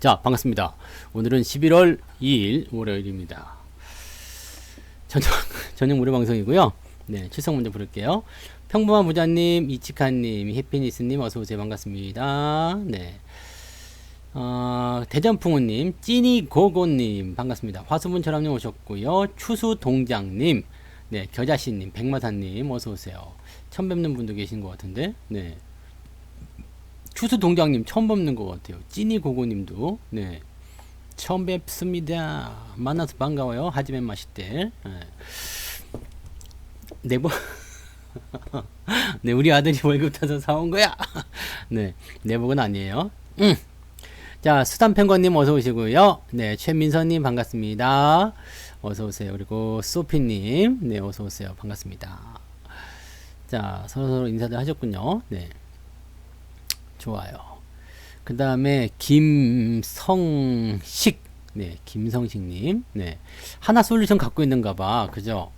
자, 반갑습니다. 오늘은 11월 2일 월요일입니다. 저녁 무료 방송이고요. 네, 출석 먼저 부를게요. 평범한 부자님, 이치카님, 해피니스님 어서오세요. 반갑습니다. 네. 대전풍우님, 찐이고고님 반갑습니다. 화수분처럼님 오셨고요. 추수동장님, 네, 겨자씨님, 백마사님 어서오세요. 처음 뵙는 분도 계신 것 같은데, 네. 추수동장님 처음 뵙는 것 같아요. 찐이고고님도, 네. 처음 뵙습니다. 만나서 반가워요. 하지만 맛있대. 네. 네번 네, 우리 아들이 월급 타서 사온 거야. 네, 내복은 아니에요. 자, 수담pengu님 어서 오시고요. 네, 최민서님 반갑습니다. 어서 오세요. 그리고 소피님, 네, 어서 오세요. 반갑습니다. 자, 서로 인사들 하셨군요. 네, 좋아요. 그 다음에 김성식, 네, 김성식님, 네, 하나 솔루션 갖고 있는가봐, 그죠?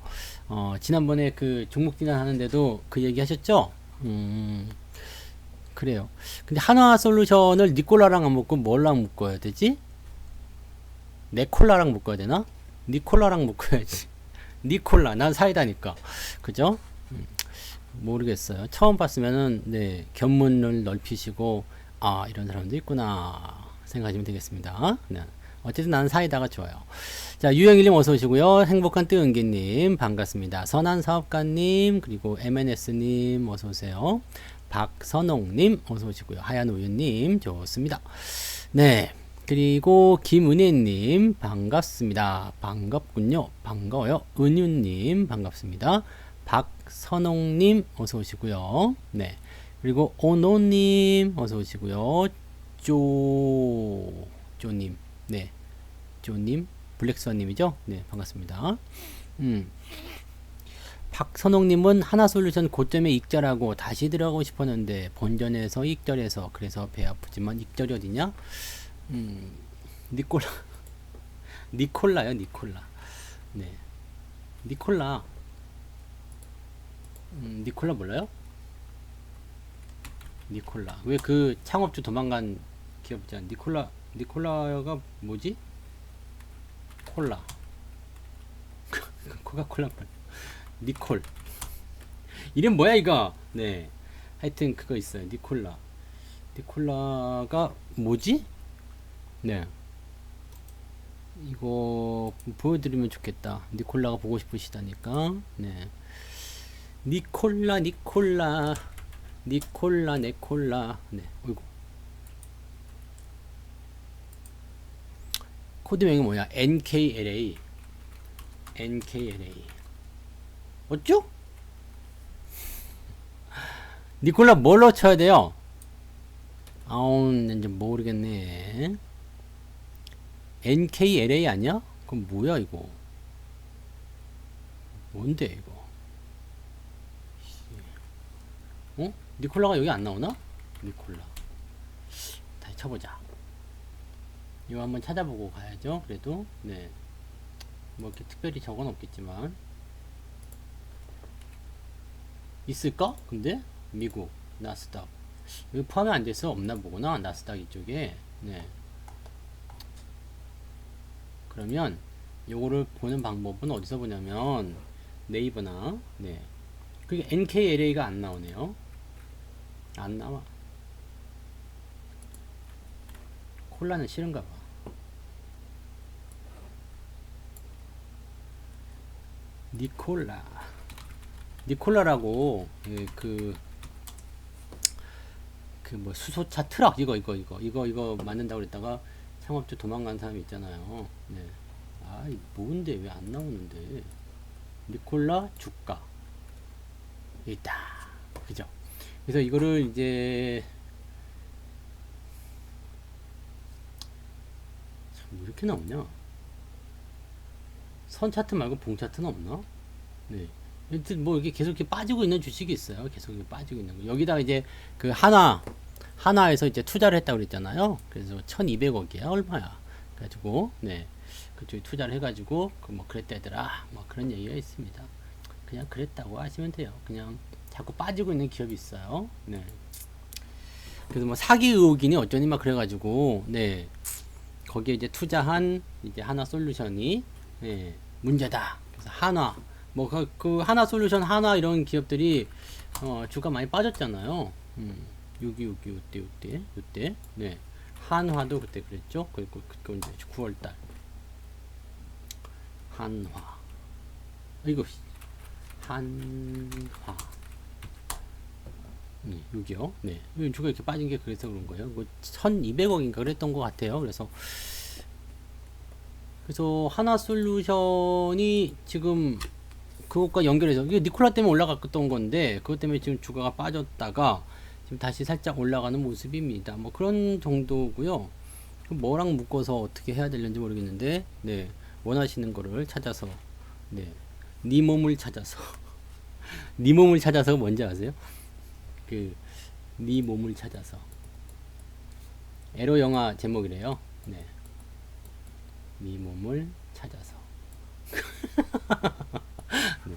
지난번에 그 종목 진단 하는데도 그 얘기 하셨죠? 그래요. 근데 한화 솔루션을 니콜라랑 안 묶고 뭘랑 묶어야 되지? 네콜라랑 묶어야 되나? 니콜라랑 묶어야지. 니콜라, 난 사이다니까. 그죠? 모르겠어요. 처음 봤으면은, 네, 견문을 넓히시고, 아, 이런 사람도 있구나. 생각하시면 되겠습니다. 네. 어쨌든 나는 사이다가 좋아요. 자, 유영일님 어서 오시고요. 행복한 뜨은기님 반갑습니다. 선한사업가님, 그리고 MNS님 어서 오세요. 박선홍님 어서 오시고요. 하얀우유님 좋습니다. 네, 그리고 김은혜님 반갑습니다. 반갑군요. 반가워요. 은유님 반갑습니다. 박선홍님 어서 오시고요. 네, 그리고 오노님 어서 오시고요. 쪼님, 네, 쪼님, 블랙스완님이죠. 네, 반갑습니다. 박선홍님은 하나솔루션 고점에 익절하고 다시 들어가고 싶었는데 본전에서 익절해서 그래서 배 아프지만 익절이 어디냐? 니콜라 니콜라요, 니콜라. 네, 니콜라. 니콜라 몰라요? 니콜라. 왜 그 창업주 도망간 기업 있잖아. 니콜라가 뭐지? 콜라. 코카콜라 말. 니콜. 이름 뭐야 이거? 네. 하여튼 그거 있어요. 니콜라. 니콜라가 뭐지? 네. 이거 보여드리면 좋겠다. 니콜라가 보고 싶으시다니까. 네. 니콜라, 니콜라. 니콜라, 네콜라. 네. 어이구. 코드명이 뭐야? NKLA. NKLA. 어쭈? 니콜라 뭘로 쳐야 돼요? 아우, 이제 모르겠네. NKLA 아니야? 그럼 뭐야 이거? 뭔데 이거? 어? 니콜라가 여기 안 나오나? 니콜라. 다시 쳐보자. 이거 한번 찾아보고 가야죠. 그래도 네. 뭐 이렇게 특별히 적은 없겠지만 있을까? 근데 미국 나스닥 여기 포함이 안 돼서 없나 보구나. 나스닥 이쪽에. 네. 그러면 요거를 보는 방법은 어디서 보냐면 네이버나, 네, 그게 NKLA가 안 나오네요. 안 나와. 콜라는 싫은가 봐. 니콜라라고 그 뭐 수소차 트럭 이거 만든다고 그랬다가 창업주 도망간 사람이 있잖아요. 네. 아, 뭔데 왜 안 나오는데? 니콜라 주가 있다. 그죠? 그래서 이거를 이제 참 왜 이렇게 나오냐? 선 차트 말고 봉 차트는 없나? 네. 여튼 뭐 이게 계속 이렇게 빠지고 있는 주식이 있어요. 계속 이렇게 빠지고 있는 거. 여기다가 이제 그 하나에서 이제 투자를 했다고 그랬잖아요. 그래서 1200억이야. 얼마야? 그래가지고, 네. 그쪽에 투자를 해가지고, 그 뭐 그랬다더라. 뭐 그런 얘기가 있습니다. 그냥 그랬다고 하시면 돼요. 그냥 자꾸 빠지고 있는 기업이 있어요. 네. 그래서 뭐 사기 의혹이니 어쩌니 막 그래가지고, 네. 거기에 이제 투자한 이제 하나솔루션이 예, 문제다. 그래서 한화 뭐 그 하나솔루션 한화 이런 기업들이 주가 많이 빠졌잖아요. 여기 요때 네 한화도 그때 그랬죠. 그리고 이제 9월달 한화 이거 한화 여기요. 네. 주가 이렇게 빠진 게 그래서 그런 거예요. 뭐 1200억인가 그랬던 것 같아요. 그래서 하나솔루션이 지금 그것과 연결해서 이게 니콜라 때문에 올라갔던 건데 그것 때문에 지금 주가가 빠졌다가 지금 다시 살짝 올라가는 모습입니다. 뭐 그런 정도고요. 뭐랑 묶어서 어떻게 해야 되는지 모르겠는데 네 원하시는 거를 찾아서 네 몸을 찾아서 네 몸을 찾아서 뭔지 아세요? 네 몸을 찾아서 에로 영화 제목이래요. 네 몸을 찾아서 네.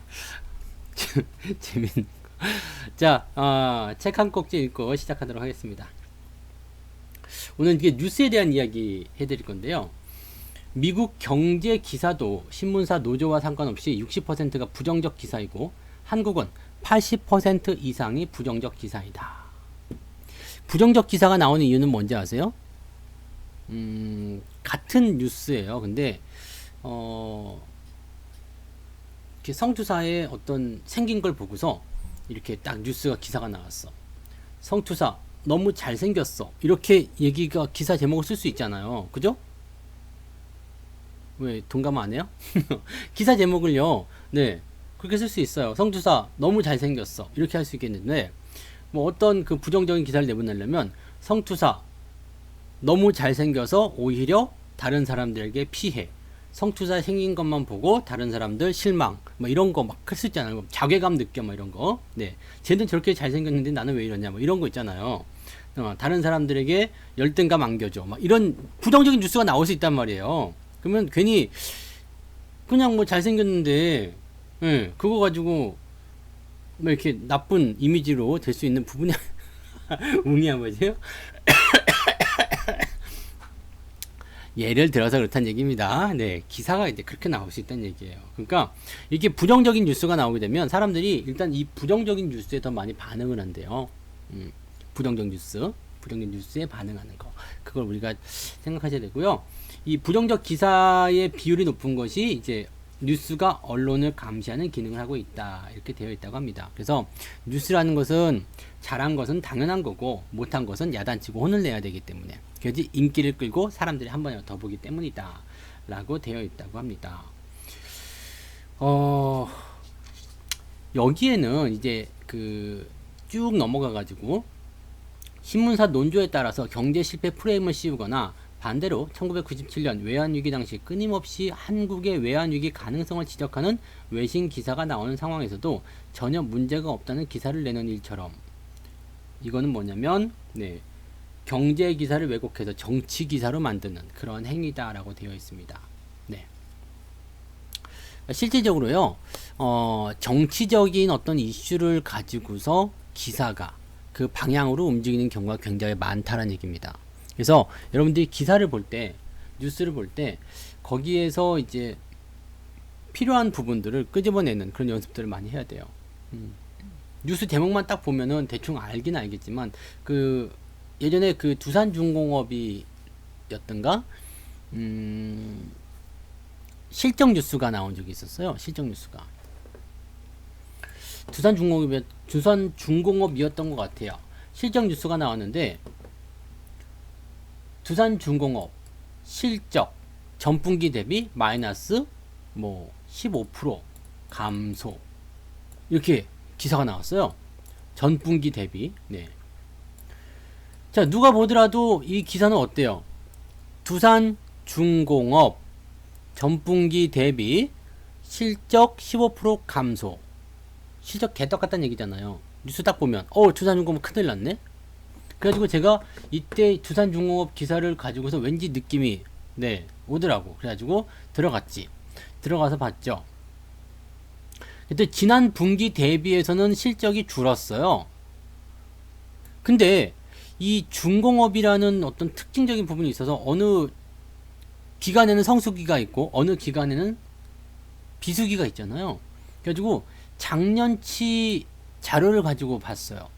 재밌는 자, 책 한 꼭지 읽고 시작하도록 하겠습니다. 오늘 이게 뉴스에 대한 이야기 해드릴 건데요. 미국 경제 기사도 신문사 노조와 상관없이 60%가 부정적 기사이고 한국은 80% 이상이 부정적 기사이다. 부정적 기사가 나오는 이유는 뭔지 아세요? 같은 뉴스예요. 근데 이렇게 성투사의 어떤 생긴 걸 보고서 이렇게 딱 뉴스가 기사가 나왔어. 성투사 너무 잘생겼어. 이렇게 얘기가 기사 제목을 쓸 수 있잖아요. 그죠? 왜 동감 안 해요? 기사 제목을요. 네. 그렇게 쓸 수 있어요. 성투사 너무 잘생겼어. 이렇게 할 수 있겠는데 뭐 어떤 그 부정적인 기사를 내보내려면 성투사 너무 잘생겨서 오히려 다른 사람들에게 피해. 성투사 생긴 것만 보고 다른 사람들 실망. 뭐 이런 거 막 할 수 있잖아요. 자괴감 느껴 뭐 이런 거. 네. 쟤는 저렇게 잘생겼는데 나는 왜 이러냐 뭐 이런 거 있잖아요. 다른 사람들에게 열등감 안겨줘. 막 이런 부정적인 뉴스가 나올 수 있단 말이에요. 그러면 괜히 그냥 뭐 잘생겼는데 예, 그거 가지고 뭐 이렇게 나쁜 이미지로 될 수 있는 부분이 웅이야 뭐지요? 예를 들어서 그렇다는 얘기입니다. 네, 기사가 이제 그렇게 나올 수 있다는 얘기예요. 그러니까 이게 부정적인 뉴스가 나오게 되면 사람들이 일단 이 부정적인 뉴스에 더 많이 반응을 한대요. 부정적 뉴스에 반응하는 거. 그걸 우리가 생각하셔야 되고요. 이 부정적 기사의 비율이 높은 것이 이제 뉴스가 언론을 감시하는 기능을 하고 있다. 이렇게 되어 있다고 합니다. 그래서 뉴스라는 것은 잘한 것은 당연한 거고 못한 것은 야단치고 혼을 내야 되기 때문에 그래서 인기를 끌고 사람들이 한 번에 더 보기 때문이다. 라고 되어 있다고 합니다. 여기에는 이제 쭉 넘어가 가지고 신문사 논조에 따라서 경제 실패 프레임을 씌우거나 반대로 1997년 외환위기 당시 끊임없이 한국의 외환위기 가능성을 지적하는 외신 기사가 나오는 상황에서도 전혀 문제가 없다는 기사를 내는 일처럼 이거는 뭐냐면 네, 경제 기사를 왜곡해서 정치 기사로 만드는 그런 행위다라고 되어 있습니다. 네. 실질적으로요, 정치적인 어떤 이슈를 가지고서 기사가 그 방향으로 움직이는 경우가 굉장히 많다는 얘기입니다. 그래서 여러분들이 기사를 볼 때, 뉴스를 볼 때 거기에서 이제 필요한 부분들을 끄집어내는 그런 연습들을 많이 해야 돼요. 뉴스 제목만 딱 보면은 대충 알긴 알겠지만 예전에 두산중공업이었던가 실적 뉴스가 나온 적이 있었어요. 실적 뉴스가 두산중공업이었던 것 같아요. 실적 뉴스가 나왔는데 두산중공업 실적 전분기 대비 마이너스 뭐 15% 감소 이렇게 기사가 나왔어요. 전분기 대비. 네. 자, 누가 보더라도 이 기사는 어때요? 두산중공업 전분기 대비 실적 15% 감소. 실적 개떡 같다는 얘기잖아요. 뉴스 딱 보면 두산중공업 큰일 났네. 그래가지고 제가 이때 두산중공업 기사를 가지고서 왠지 느낌이 네 오더라고. 그래가지고 들어가서 봤죠. 그때 지난 분기 대비해서는 실적이 줄었어요. 근데 이 중공업이라는 어떤 특징적인 부분이 있어서 어느 기간에는 성수기가 있고 어느 기간에는 비수기가 있잖아요. 그래가지고 작년치 자료를 가지고 봤어요.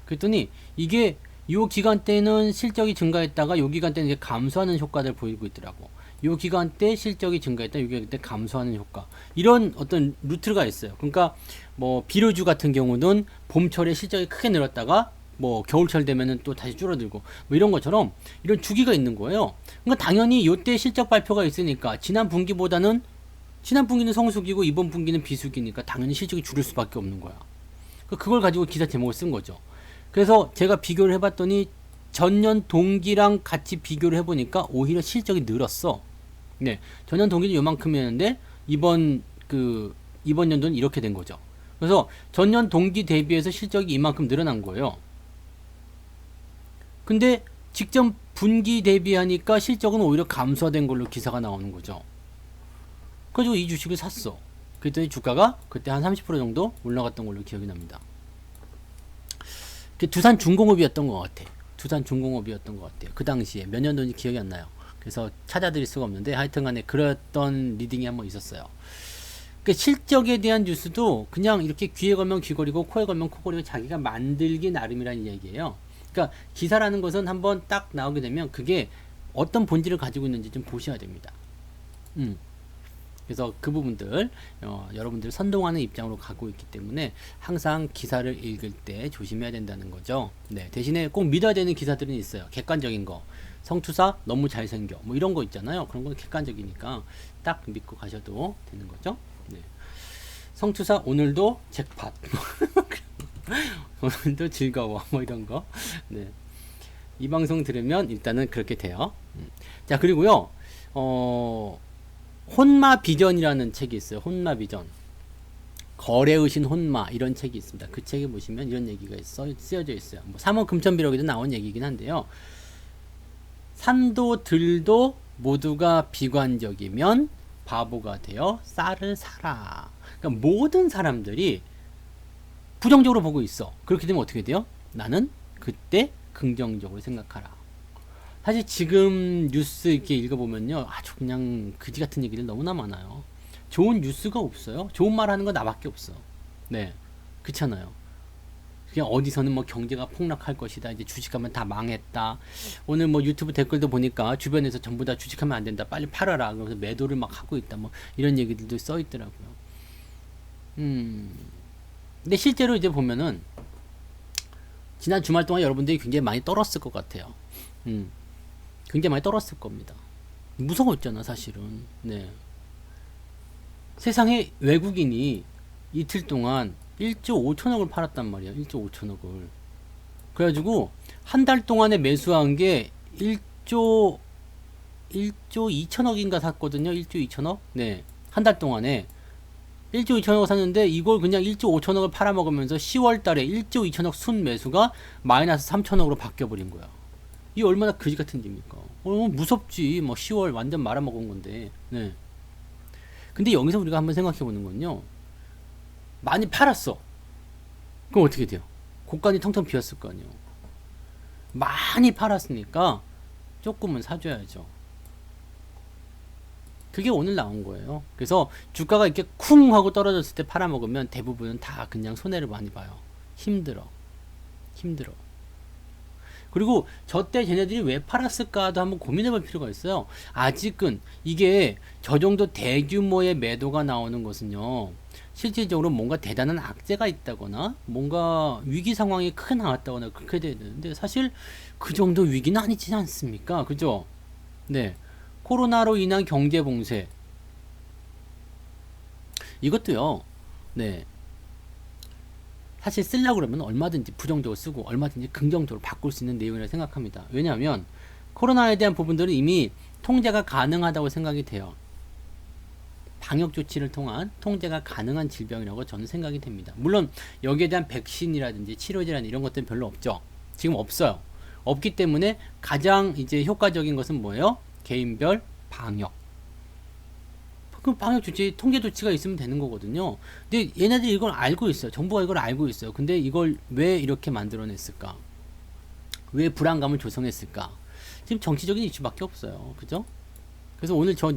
그랬더니 이게 요 기간 때는 실적이 증가했다가 요 기간 때는 이제 감소하는 효과를 보이고 있더라고. 요 기간 때 실적이 증가했다, 요 기간 때 감소하는 효과. 이런 어떤 루트가 있어요. 그러니까 뭐 비료주 같은 경우는 봄철에 실적이 크게 늘었다가 뭐 겨울철 되면은 또 다시 줄어들고 뭐 이런 것처럼 이런 주기가 있는 거예요. 그러니까 당연히 요때 실적 발표가 있으니까 지난 분기는 성수기고 이번 분기는 비수기니까 당연히 실적이 줄을 수밖에 없는 거야. 그걸 가지고 기사 제목을 쓴 거죠. 그래서 제가 비교를 해봤더니 전년 동기랑 같이 비교를 해보니까 오히려 실적이 늘었어. 네, 전년 동기는 요만큼이었는데 이번 연도는 이렇게 된 거죠. 그래서 전년 동기 대비해서 실적이 이만큼 늘어난 거예요. 근데 직전 분기 대비하니까 실적은 오히려 감소된 걸로 기사가 나오는 거죠. 그래서 이 주식을 샀어. 그랬더니 주가가 그때 한 30% 정도 올라갔던 걸로 기억이 납니다. 두산중공업이었던 것 같아. 두산중공업이었던 것 같아요. 그 당시에 몇 년도인지 기억이 안 나요. 그래서 찾아드릴 수가 없는데 하여튼간에 그랬던 리딩이 한번 있었어요. 그 실적에 대한 뉴스도 그냥 이렇게 귀에 걸면 귀걸이고 코에 걸면 코걸이고 자기가 만들기 나름이라는 얘기예요. 그러니까 기사라는 것은 한번 딱 나오게 되면 그게 어떤 본질을 가지고 있는지 좀 보셔야 됩니다. 그래서 그 부분들 여러분들 선동하는 입장으로 가고 있기 때문에 항상 기사를 읽을 때 조심해야 된다는 거죠. 네, 대신에 꼭 믿어야 되는 기사들은 있어요. 객관적인 거. 성투사 너무 잘생겨 뭐 이런 거 있잖아요. 그런 건 객관적이니까 딱 믿고 가셔도 되는 거죠. 네. 성투사 오늘도 잭팟 오늘도 즐거워 뭐 이런 거. 네. 이 방송 들으면 일단은 그렇게 돼요. 자, 그리고요 혼마 비전이라는 책이 있어요. 혼마 비전. 거래의 신 혼마 이런 책이 있습니다. 그 책에 보시면 이런 얘기가 쓰여져 있어요. 뭐 3억 금천비록에도 나온 얘기긴 한데요. 산도 들도 모두가 비관적이면 바보가 되어 쌀을 사라. 그러니까 모든 사람들이 부정적으로 보고 있어. 그렇게 되면 어떻게 돼요? 나는 그때 긍정적으로 생각하라. 사실 지금 뉴스 이렇게 읽어보면요, 아주 그냥 그지 같은 얘기들 너무나 많아요. 좋은 뉴스가 없어요. 좋은 말 하는 거 나밖에 없어. 네, 그렇잖아요. 그냥 어디서는 뭐 경제가 폭락할 것이다. 이제 주식하면 다 망했다. 오늘 뭐 유튜브 댓글도 보니까 주변에서 전부 다 주식하면 안 된다. 빨리 팔아라. 그래서 매도를 막 하고 있다. 뭐 이런 얘기들도 써 있더라고요. 근데 실제로 이제 보면은 지난 주말 동안 여러분들이 굉장히 많이 떨었을 것 같아요. 굉장히 많이 떨었을 겁니다. 무서웠잖아, 사실은. 네. 세상에 외국인이 이틀 동안 1조 5천억을 팔았단 말이야. 1조 5천억을. 그래가지고 한 달 동안에 매수한 게 1조 2천억인가 샀거든요. 1조 2천억? 네. 한 달 동안에 1조 2천억을 샀는데 이걸 그냥 1조 5천억을 팔아먹으면서 10월 달에 1조 2천억 순 매수가 마이너스 3천억으로 바뀌어버린 거야. 이 얼마나 그지 같은 일입니까? 무섭지. 뭐 10월 완전 말아먹은 건데. 네. 근데 여기서 우리가 한번 생각해 보는 건요. 많이 팔았어. 그럼 어떻게 돼요? 곳간이 텅텅 비었을 거 아니에요. 많이 팔았으니까 조금은 사줘야죠. 그게 오늘 나온 거예요. 그래서 주가가 이렇게 쿵 하고 떨어졌을 때 팔아먹으면 대부분은 다 그냥 손해를 많이 봐요. 힘들어. 그리고 저때 쟤네들이 왜 팔았을까도 한번 고민해 볼 필요가 있어요. 아직은 이게 저 정도 대규모의 매도가 나오는 것은요, 실질적으로 뭔가 대단한 악재가 있다거나 뭔가 위기 상황이 크게 나왔다거나 그렇게 돼야 되는데 사실 그 정도 위기는 아니지 않습니까? 그죠? 네. 코로나로 인한 경제 봉쇄 이것도요. 네. 사실 쓰려고 그러면 얼마든지 부정적으로 쓰고 얼마든지 긍정적으로 바꿀 수 있는 내용이라고 생각합니다. 왜냐하면 코로나에 대한 부분들은 이미 통제가 가능하다고 생각이 돼요. 방역 조치를 통한 통제가 가능한 질병이라고 저는 생각이 됩니다. 물론 여기에 대한 백신이라든지 치료제라든지 이런 것들은 별로 없죠. 지금 없어요. 없기 때문에 가장 이제 효과적인 것은 뭐예요? 개인별 방역. 그 방역 조치, 통제 조치가 있으면 되는 거거든요. 근데 얘네들이 이걸 알고 있어요. 정부가 이걸 알고 있어요. 근데 이걸 왜 이렇게 만들어냈을까? 왜 불안감을 조성했을까? 지금 정치적인 이슈밖에 없어요. 그죠? 그래서 오늘 저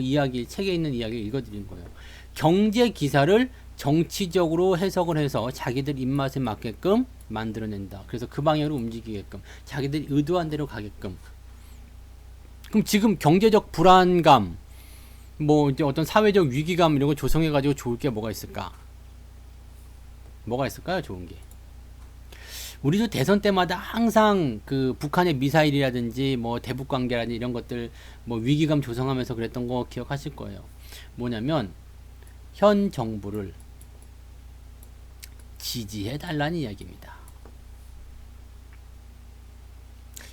이야기, 책에 있는 이야기를 읽어드린 거예요. 경제 기사를 정치적으로 해석을 해서 자기들 입맛에 맞게끔 만들어낸다. 그래서 그 방향으로 움직이게끔, 자기들이 의도한 대로 가게끔. 그럼 지금 경제적 불안감, 뭐 이제 어떤 사회적 위기감 이런 거 조성해가지고 좋을 게 뭐가 있을까? 뭐가 있을까요? 좋은 게. 우리도 대선 때마다 항상 그 북한의 미사일이라든지 뭐 대북 관계라든지 이런 것들 뭐 위기감 조성하면서 그랬던 거 기억하실 거예요. 뭐냐면 현 정부를 지지해 달라는 이야기입니다.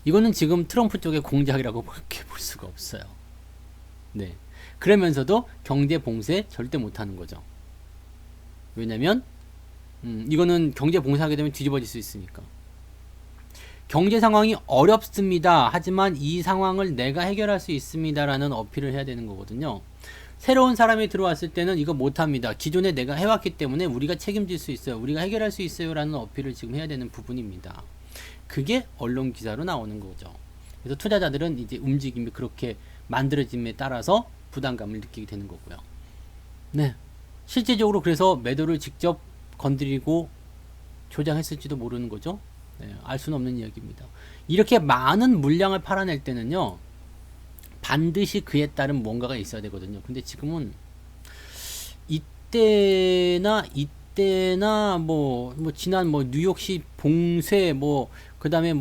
이거는 지금 트럼프 쪽의 공작이라고 볼 수가 없어요. 네. 그러면서도 경제 봉쇄 절대 못하는 거죠. 왜냐면 이거는 경제 봉쇄하게 되면 뒤집어질 수 있으니까. 경제 상황이 어렵습니다. 하지만 이 상황을 내가 해결할 수 있습니다라는 어필을 해야 되는 거거든요. 새로운 사람이 들어왔을 때는 이거 못합니다. 기존에 내가 해왔기 때문에 우리가 책임질 수 있어요. 우리가 해결할 수 있어요. 라는 어필을 지금 해야 되는 부분입니다. 그게 언론 기사로 나오는 거죠. 그래서 투자자들은 이제 움직임이 그렇게 만들어짐에 따라서 부담감을 느끼게 되는 거고요. 네. 실제적으로 그래서 매도를 직접 건드리고 조장했을지도 모르는 거죠. 네, 알 수는 없는 이야기입니다. 이렇게 많은 물량을 팔아낼 때는요, 반드시 그에 따른 뭔가가 있어야 되거든요. 근데 지금은 이때나 뭐 지난 뭐 뉴욕시 봉쇄 그다음에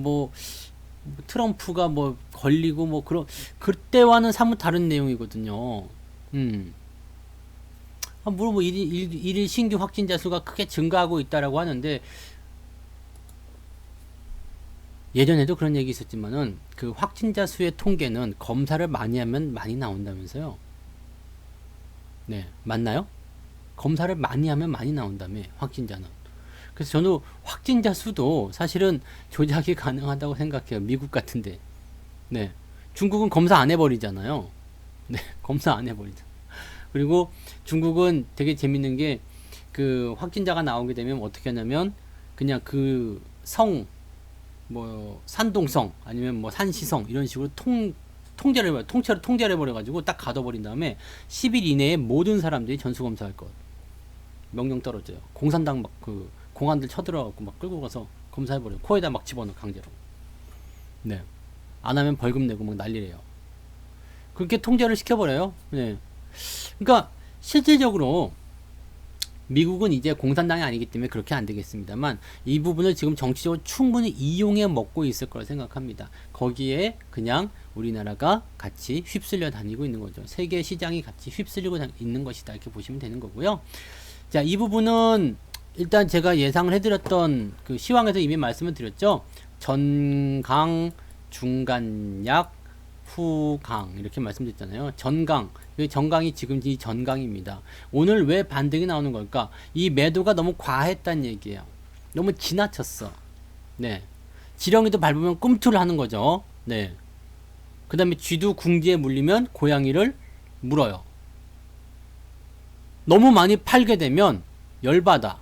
트럼프가 걸리고 그때와는 사뭇 다른 내용이거든요. 물론 일일 신규 확진자 수가 크게 증가하고 있다라고 하는데, 예전에도 그런 얘기 있었지만은 그 확진자 수의 통계는 검사를 많이 하면 많이 나온다면서요. 네, 맞나요? 검사를 많이 하면 많이 나온다며, 확진자는. 그래서 저는 확진자 수도 사실은 조작이 가능하다고 생각해요. 미국 같은데. 네. 중국은 검사 안 해버리잖아요. 네, 검사 안 해버리잖아요. 그리고 중국은 되게 재밌는 게, 그 확진자가 나오게 되면 어떻게 하냐면 그냥 그 산동성 아니면 산시성 이런 식으로 통째로 통제해버려가지고 딱 가둬버린 다음에 10일 이내에 모든 사람들이 전수검사할 것 명령 떨어져요. 공산당 그 공안들 쳐들어가고 끌고 가서 검사해버려요. 코에다 집어넣어 강제로. 네. 안 하면 벌금 내고 난리래요. 그렇게 통제를 시켜버려요. 네. 그러니까 실질적으로 미국은 이제 공산당이 아니기 때문에 그렇게 안 되겠습니다만, 이 부분을 지금 정치적으로 충분히 이용해 먹고 있을 거라 생각합니다. 거기에 그냥 우리나라가 같이 휩쓸려 다니고 있는 거죠. 세계 시장이 같이 휩쓸리고 있는 것이다, 이렇게 보시면 되는 거고요. 자, 이 부분은 일단 제가 예상을 해드렸던 그 시황에서 이미 말씀을 드렸죠. 전강, 중간약, 후강 이렇게 말씀드렸잖아요. 전강이 지금 이 전강입니다. 오늘 왜 반등이 나오는 걸까? 이 매도가 너무 과했단 얘기예요. 너무 지나쳤어. 네. 지렁이도 밟으면 꿈틀을 하는 거죠. 네. 그 다음에 쥐도 궁지에 물리면 고양이를 물어요. 너무 많이 팔게 되면 열받아.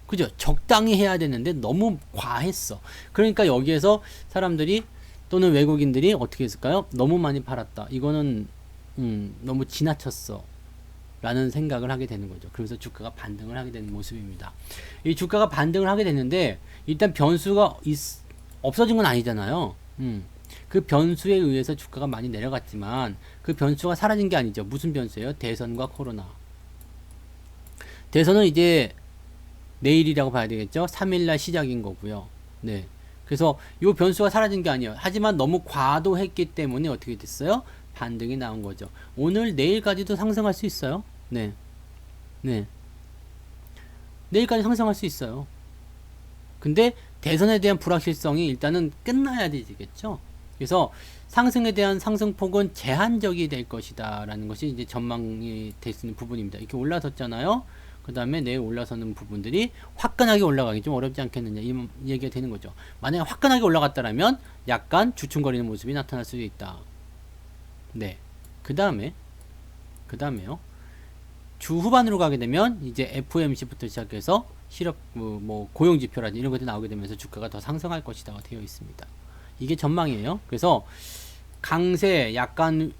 그죠? 적당히 해야 되는데 너무 과했어. 그러니까 여기에서 사람들이 또는 외국인들이 어떻게 했을까요? 너무 많이 팔았다. 이거는 너무 지나쳤어. 라는 생각을 하게 되는 거죠. 그래서 주가가 반등을 하게 되는 모습입니다. 이 주가가 반등을 하게 됐는데 일단 변수가 없어진 건 아니잖아요. 그 변수에 의해서 주가가 많이 내려갔지만 그 변수가 사라진 게 아니죠. 무슨 변수예요? 대선과 코로나. 대선은 이제 내일이라고 봐야 되겠죠. 3일날 시작인 거고요. 네. 그래서 이 변수가 사라진 게 아니에요. 하지만 너무 과도했기 때문에 어떻게 됐어요? 반등이 나온 거죠. 오늘 내일까지도 상승할 수 있어요. 네. 네. 내일까지 상승할 수 있어요. 근데 대선에 대한 불확실성이 일단은 끝나야 되겠죠. 그래서 상승에 대한 상승폭은 제한적이 될 것이다 라는 것이 이제 전망이 될 수 있는 부분입니다. 이렇게 올라섰잖아요. 그 다음에 내일 올라서는 부분들이 화끈하게 올라가기 좀 어렵지 않겠느냐, 이 얘기가 되는 거죠. 만약에 화끈하게 올라갔다라면 약간 주춤거리는 모습이 나타날 수도 있다. 네. 그 다음에요. 주 후반으로 가게 되면 이제 FOMC부터 시작해서 실업 고용 지표라든지 이런 것들이 나오게 되면서 주가가 더 상승할 것이다 되어 있습니다. 이게 전망이에요. 그래서 강세, 약간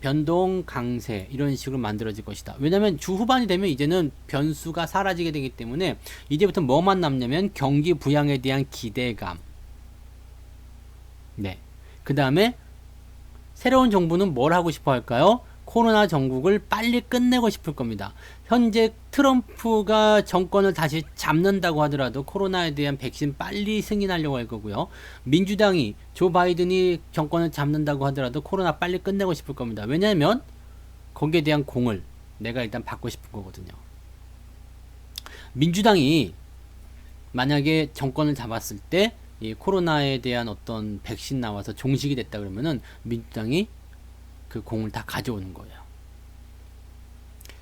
변동, 강세 이런 식으로 만들어질 것이다. 왜냐면 주 후반이 되면 이제는 변수가 사라지게 되기 때문에 이제부터 뭐만 남냐면 경기 부양에 대한 기대감. 네. 그 다음에 새로운 정부는 뭘 하고 싶어 할까요? 코로나 정국을 빨리 끝내고 싶을 겁니다. 현재 트럼프가 정권을 다시 잡는다고 하더라도 코로나에 대한 백신 빨리 승인하려고 할 거고요. 민주당이 조 바이든이 정권을 잡는다고 하더라도 코로나 빨리 끝내고 싶을 겁니다. 왜냐하면 거기에 대한 공을 내가 일단 받고 싶은 거거든요. 민주당이 만약에 정권을 잡았을 때 이 코로나에 대한 어떤 백신 나와서 종식이 됐다 그러면은 민주당이 그 공을 다 가져오는 거예요.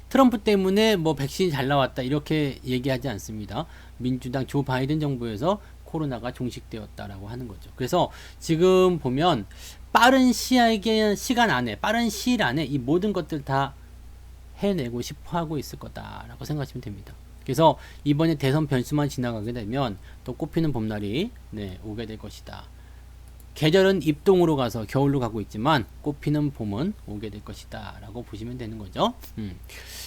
트럼프 때문에 뭐 백신이 잘 나왔다 이렇게 얘기하지 않습니다. 민주당 조 바이든 정부에서 코로나가 종식되었다라고 하는 거죠. 그래서 지금 보면 빠른 시간 안에, 빠른 시일 안에 이 모든 것들 다 해내고 싶어 하고 있을 거다라고 생각하시면 됩니다. 그래서 이번에 대선 변수만 지나가게 되면 또 꽃피는 봄날이 오게 될 것이다. 계절은 입동으로 가서 겨울로 가고 있지만 꽃피는 봄은 오게 될 것이다 라고 보시면 되는 거죠.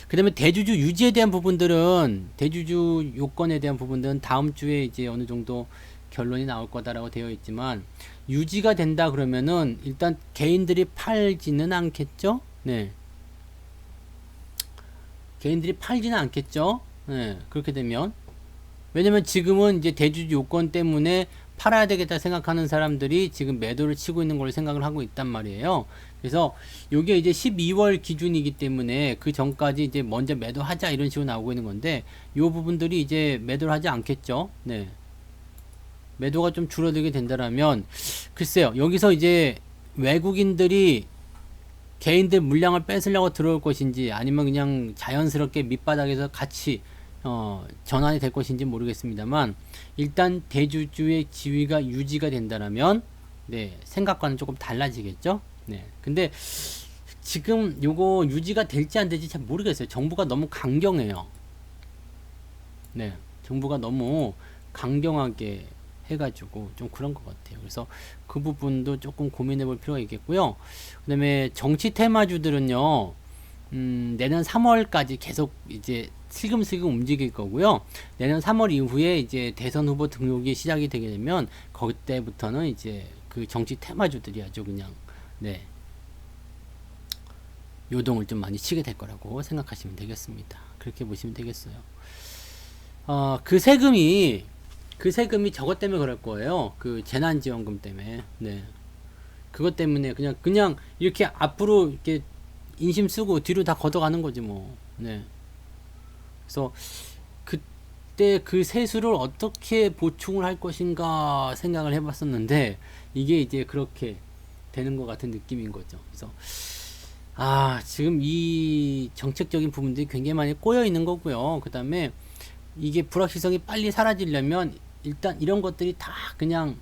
그 다음에 대주주 유지에 대한 부분들은, 대주주 요건에 대한 부분들은 다음 주에 이제 어느 정도 결론이 나올 거다라고 되어 있지만, 유지가 된다 그러면은 일단 개인들이 팔지는 않겠죠. 네. 개인들이 팔지는 않겠죠. 네. 그렇게 되면, 왜냐면 지금은 이제 대주주 요건 때문에 팔아야 되겠다 생각하는 사람들이 지금 매도를 치고 있는 걸 생각을 하고 있단 말이에요. 그래서 요게 이제 12월 기준이기 때문에 그 전까지 이제 먼저 매도하자 이런 식으로 나오고 있는 건데, 요 부분들이 이제 매도를 하지 않겠죠. 네. 매도가 좀 줄어들게 된다라면, 글쎄요. 여기서 이제 외국인들이 개인들 물량을 뺏으려고 들어올 것인지 아니면 그냥 자연스럽게 밑바닥에서 같이 전환이 될 것인지 모르겠습니다만, 일단 대주주의 지위가 유지가 된다면 생각과는 조금 달라지겠죠. 근데 지금 요거 유지가 될지 안 될지 잘 모르겠어요. 정부가 너무 강경해요. 정부가 너무 강경하게 해가지고 좀 그런 것 같아요. 그래서 그 부분도 조금 고민해 볼 필요가 있겠고요. 그 다음에 정치 테마주들은요, 내년 3월까지 계속 이제 슬금슬금 움직일 거고요. 내년 3월 이후에 이제 대선 후보 등록이 시작이 되게 되면 그때부터는 이제 그 정치 테마주들이 아주 그냥 요동을 좀 많이 치게 될 거라고 생각하시면 되겠습니다. 그렇게 보시면 되겠어요. 그 세금이 저것 때문에 그럴 거예요. 그 재난지원금 때문에. 그것 때문에 그냥 이렇게 앞으로 이렇게 인심 쓰고 뒤로 다 걷어가는 거지 뭐. 그래서 그때 그 세수를 어떻게 보충을 할 것인가 생각을 해봤었는데, 이게 이제 그렇게 되는 것 같은 느낌인 거죠. 그래서 지금 이 정책적인 부분들이 굉장히 많이 꼬여 있는 거고요. 그 다음에 이게 불확실성이 빨리 사라지려면 일단 이런 것들이 다 그냥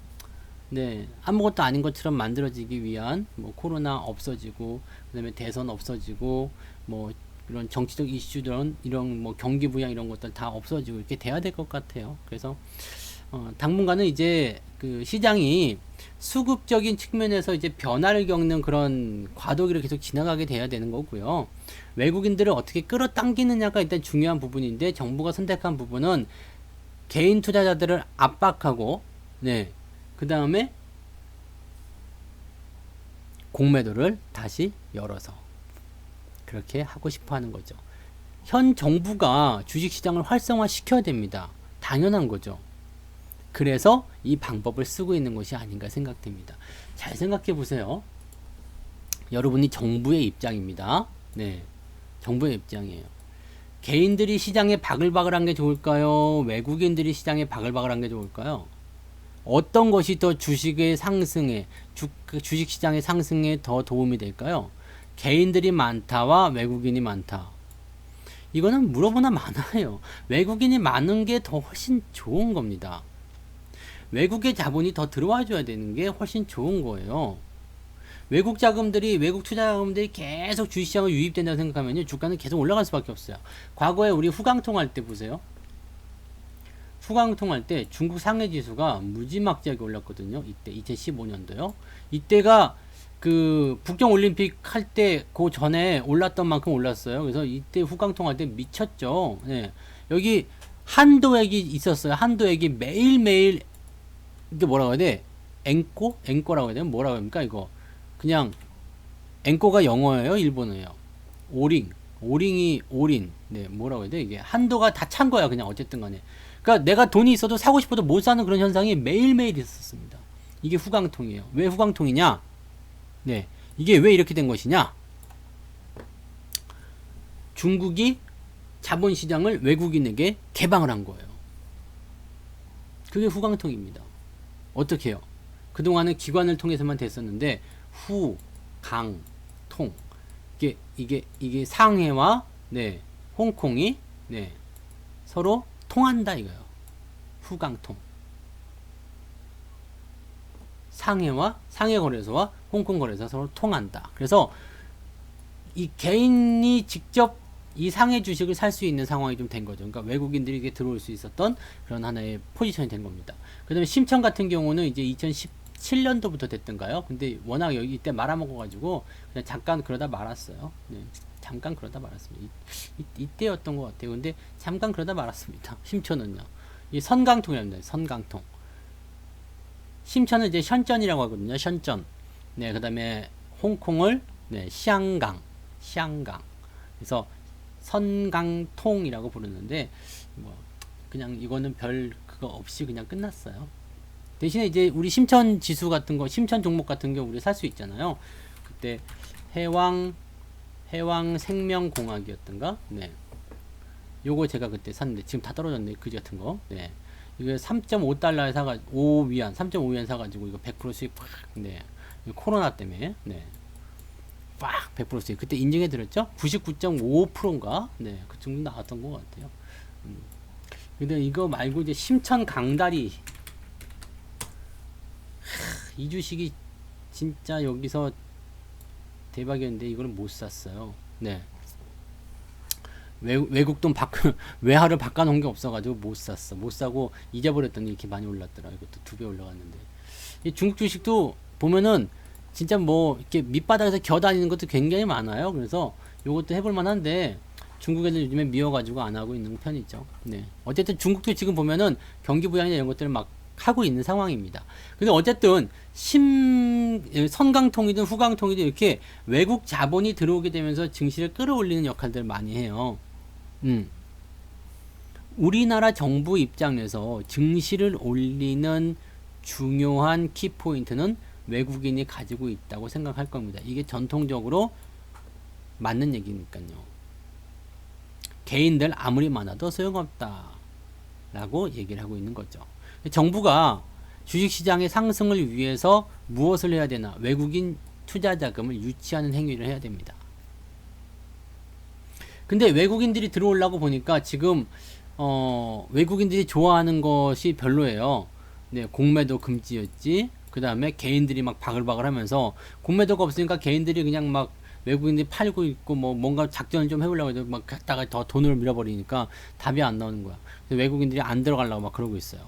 아무것도 아닌 것처럼 만들어지기 위한 뭐 코로나 없어지고, 그 다음에 대선 없어지고, 뭐 이런 정치적 이슈들은 이런 뭐 경기 부양 이런 것들 다 없어지고 이렇게 돼야 될 것 같아요. 그래서 당분간은 이제 그 시장이 수급적인 측면에서 이제 변화를 겪는 그런 과도기를 계속 지나가게 돼야 되는 거고요. 외국인들을 어떻게 끌어당기느냐가 일단 중요한 부분인데, 정부가 선택한 부분은 개인 투자자들을 압박하고, 그 다음에 공매도를 다시 열어서 그렇게 하고 싶어 하는 거죠. 현 정부가 주식시장을 활성화 시켜야 됩니다. 당연한 거죠. 그래서 이 방법을 쓰고 있는 것이 아닌가 생각됩니다. 잘 생각해 보세요. 여러분이 정부의 입장입니다. 정부의 입장이에요. 개인들이 시장에 바글바글한 게 좋을까요? 외국인들이 시장에 바글바글한 게 좋을까요? 어떤 것이 더 주식의 상승에, 주식시장의 상승에 더 도움이 될까요? 개인들이 많다와 외국인이 많다. 이거는 물어보나 마나요. 외국인이 많은 게 더 훨씬 좋은 겁니다. 외국의 자본이 더 들어와 줘야 되는 게 훨씬 좋은 거예요. 외국 투자 자금들이 계속 주식시장을 유입된다고 생각하면요, 주가는 계속 올라갈 수밖에 없어요. 과거에 우리 후강통 할 때 보세요. 후강통 할 때 중국 상해 지수가 무지막지하게 올랐거든요. 이때 2015년도요. 이때가 그 북경 올림픽 할 때 그 전에 올랐던 만큼 올랐어요. 그래서 이때 후강통 할 때 미쳤죠. 네. 여기 한도액이 있었어요. 한도액이 매일매일 이게 뭐라고 해야 돼? 앵꼬? 앵꼬라고 해야 되나? 뭐라고 합니까? 이거 그냥 앵꼬가 영어예요, 일본어예요. 오링. 오링이 올인. 네, 뭐라고 해야 돼? 이게 한도가 다 찬 거야, 그냥 어쨌든 간에. 그러니까 내가 돈이 있어도 사고 싶어도 못 사는 그런 현상이 매일매일 있었습니다. 이게 후강통이에요. 왜 후강통이냐? 네. 이게 왜 이렇게 된 것이냐? 중국이 자본시장을 외국인에게 개방을 한 거예요. 그게 후강통입니다. 어떻게 해요? 그동안은 기관을 통해서만 됐었는데 후, 강, 통 이게 상해와 네, 홍콩이 네, 서로 통한다 이거예요. 후강통. 상해 거래소와 홍콩 거래소 서로 통한다. 그래서 이 개인이 직접 이 상해 주식을 살 수 있는 상황이 좀 된 거죠. 그러니까 외국인들이 이게 들어올 수 있었던 그런 하나의 포지션이 된 겁니다. 그 다음에 심천 같은 경우는 이제 2017년도부터 됐던가요? 근데 워낙 여기 이때 말아먹어가지고 그냥 잠깐 그러다 말았어요. 네, 잠깐 그러다 말았습니다. 이때였던 것 같아요. 근데 잠깐 그러다 말았습니다. 심천은요. 이 선강통이랍니다. 선강통. 심천은 이제 션전이라고 하거든요. 션전. 네, 그 다음에 홍콩을 네, 시앙강. 그래서 선강통이라고 부르는데 뭐 그냥 이거는 별 그거 없이 그냥 끝났어요. 대신에 이제 우리 심천 지수 같은 거, 심천 종목 같은 거 우리 살 수 있잖아요. 그때 해왕 생명공학이었던가? 네. 요거 제가 그때 샀는데 지금 다 떨어졌네. 그지 같은 거. 네. 이거 3.5달러에 사가 5위안, 3.5위안 사가지고 이거 100% 수익 팍. 네. 코로나 때문에. 네. 빡 100% 수익. 그때 인증해 드렸죠? 99.5%인가? 네. 그 정도 나왔던 것 같아요. 근데 이거 말고 이제 심천 강다리 이 주식이 진짜 여기서 대박이었는데 이거는 못 샀어요. 네. 외국 돈 외화를 바꿔놓은 게 없어가지고 못 샀어. 못 사고 잊어버렸더니 이렇게 많이 올랐더라. 이것도 2배 올라갔는데. 이 중국 주식도 보면은 진짜 뭐 이렇게 밑바닥에서 겨다니는 것도 굉장히 많아요. 그래서 요것도 해볼 만한데 중국에는 요즘에 미워가지고 안 하고 있는 편이죠. 네. 어쨌든 중국도 지금 보면은 경기 부양이나 이런 것들을 막 하고 있는 상황입니다. 근데 어쨌든 선강통이든 후강통이든 이렇게 외국 자본이 들어오게 되면서 증시를 끌어올리는 역할들을 많이 해요. 우리나라 정부 입장에서 증시를 올리는 중요한 키포인트는 외국인이 가지고 있다고 생각할 겁니다. 이게 전통적으로 맞는 얘기니까요. 개인들 아무리 많아도 소용없다 라고 얘기를 하고 있는 거죠. 정부가 주식시장의 상승을 위해서 무엇을 해야 되나? 외국인 투자 자금을 유치하는 행위를 해야 됩니다. 근데 외국인들이 들어오려고 보니까 지금 외국인들이 좋아하는 것이 별로예요. 네, 공매도 금지였지. 그 다음에 개인들이 막 바글바글 하면서 공매도가 없으니까 개인들이 그냥 막 외국인들이 팔고 있고 뭐 뭔가 작전을 좀 해보려고 해도 막 갖다가 더 돈을 밀어버리니까 답이 안 나오는 거야. 그래서 외국인들이 안 들어가려고 막 그러고 있어요.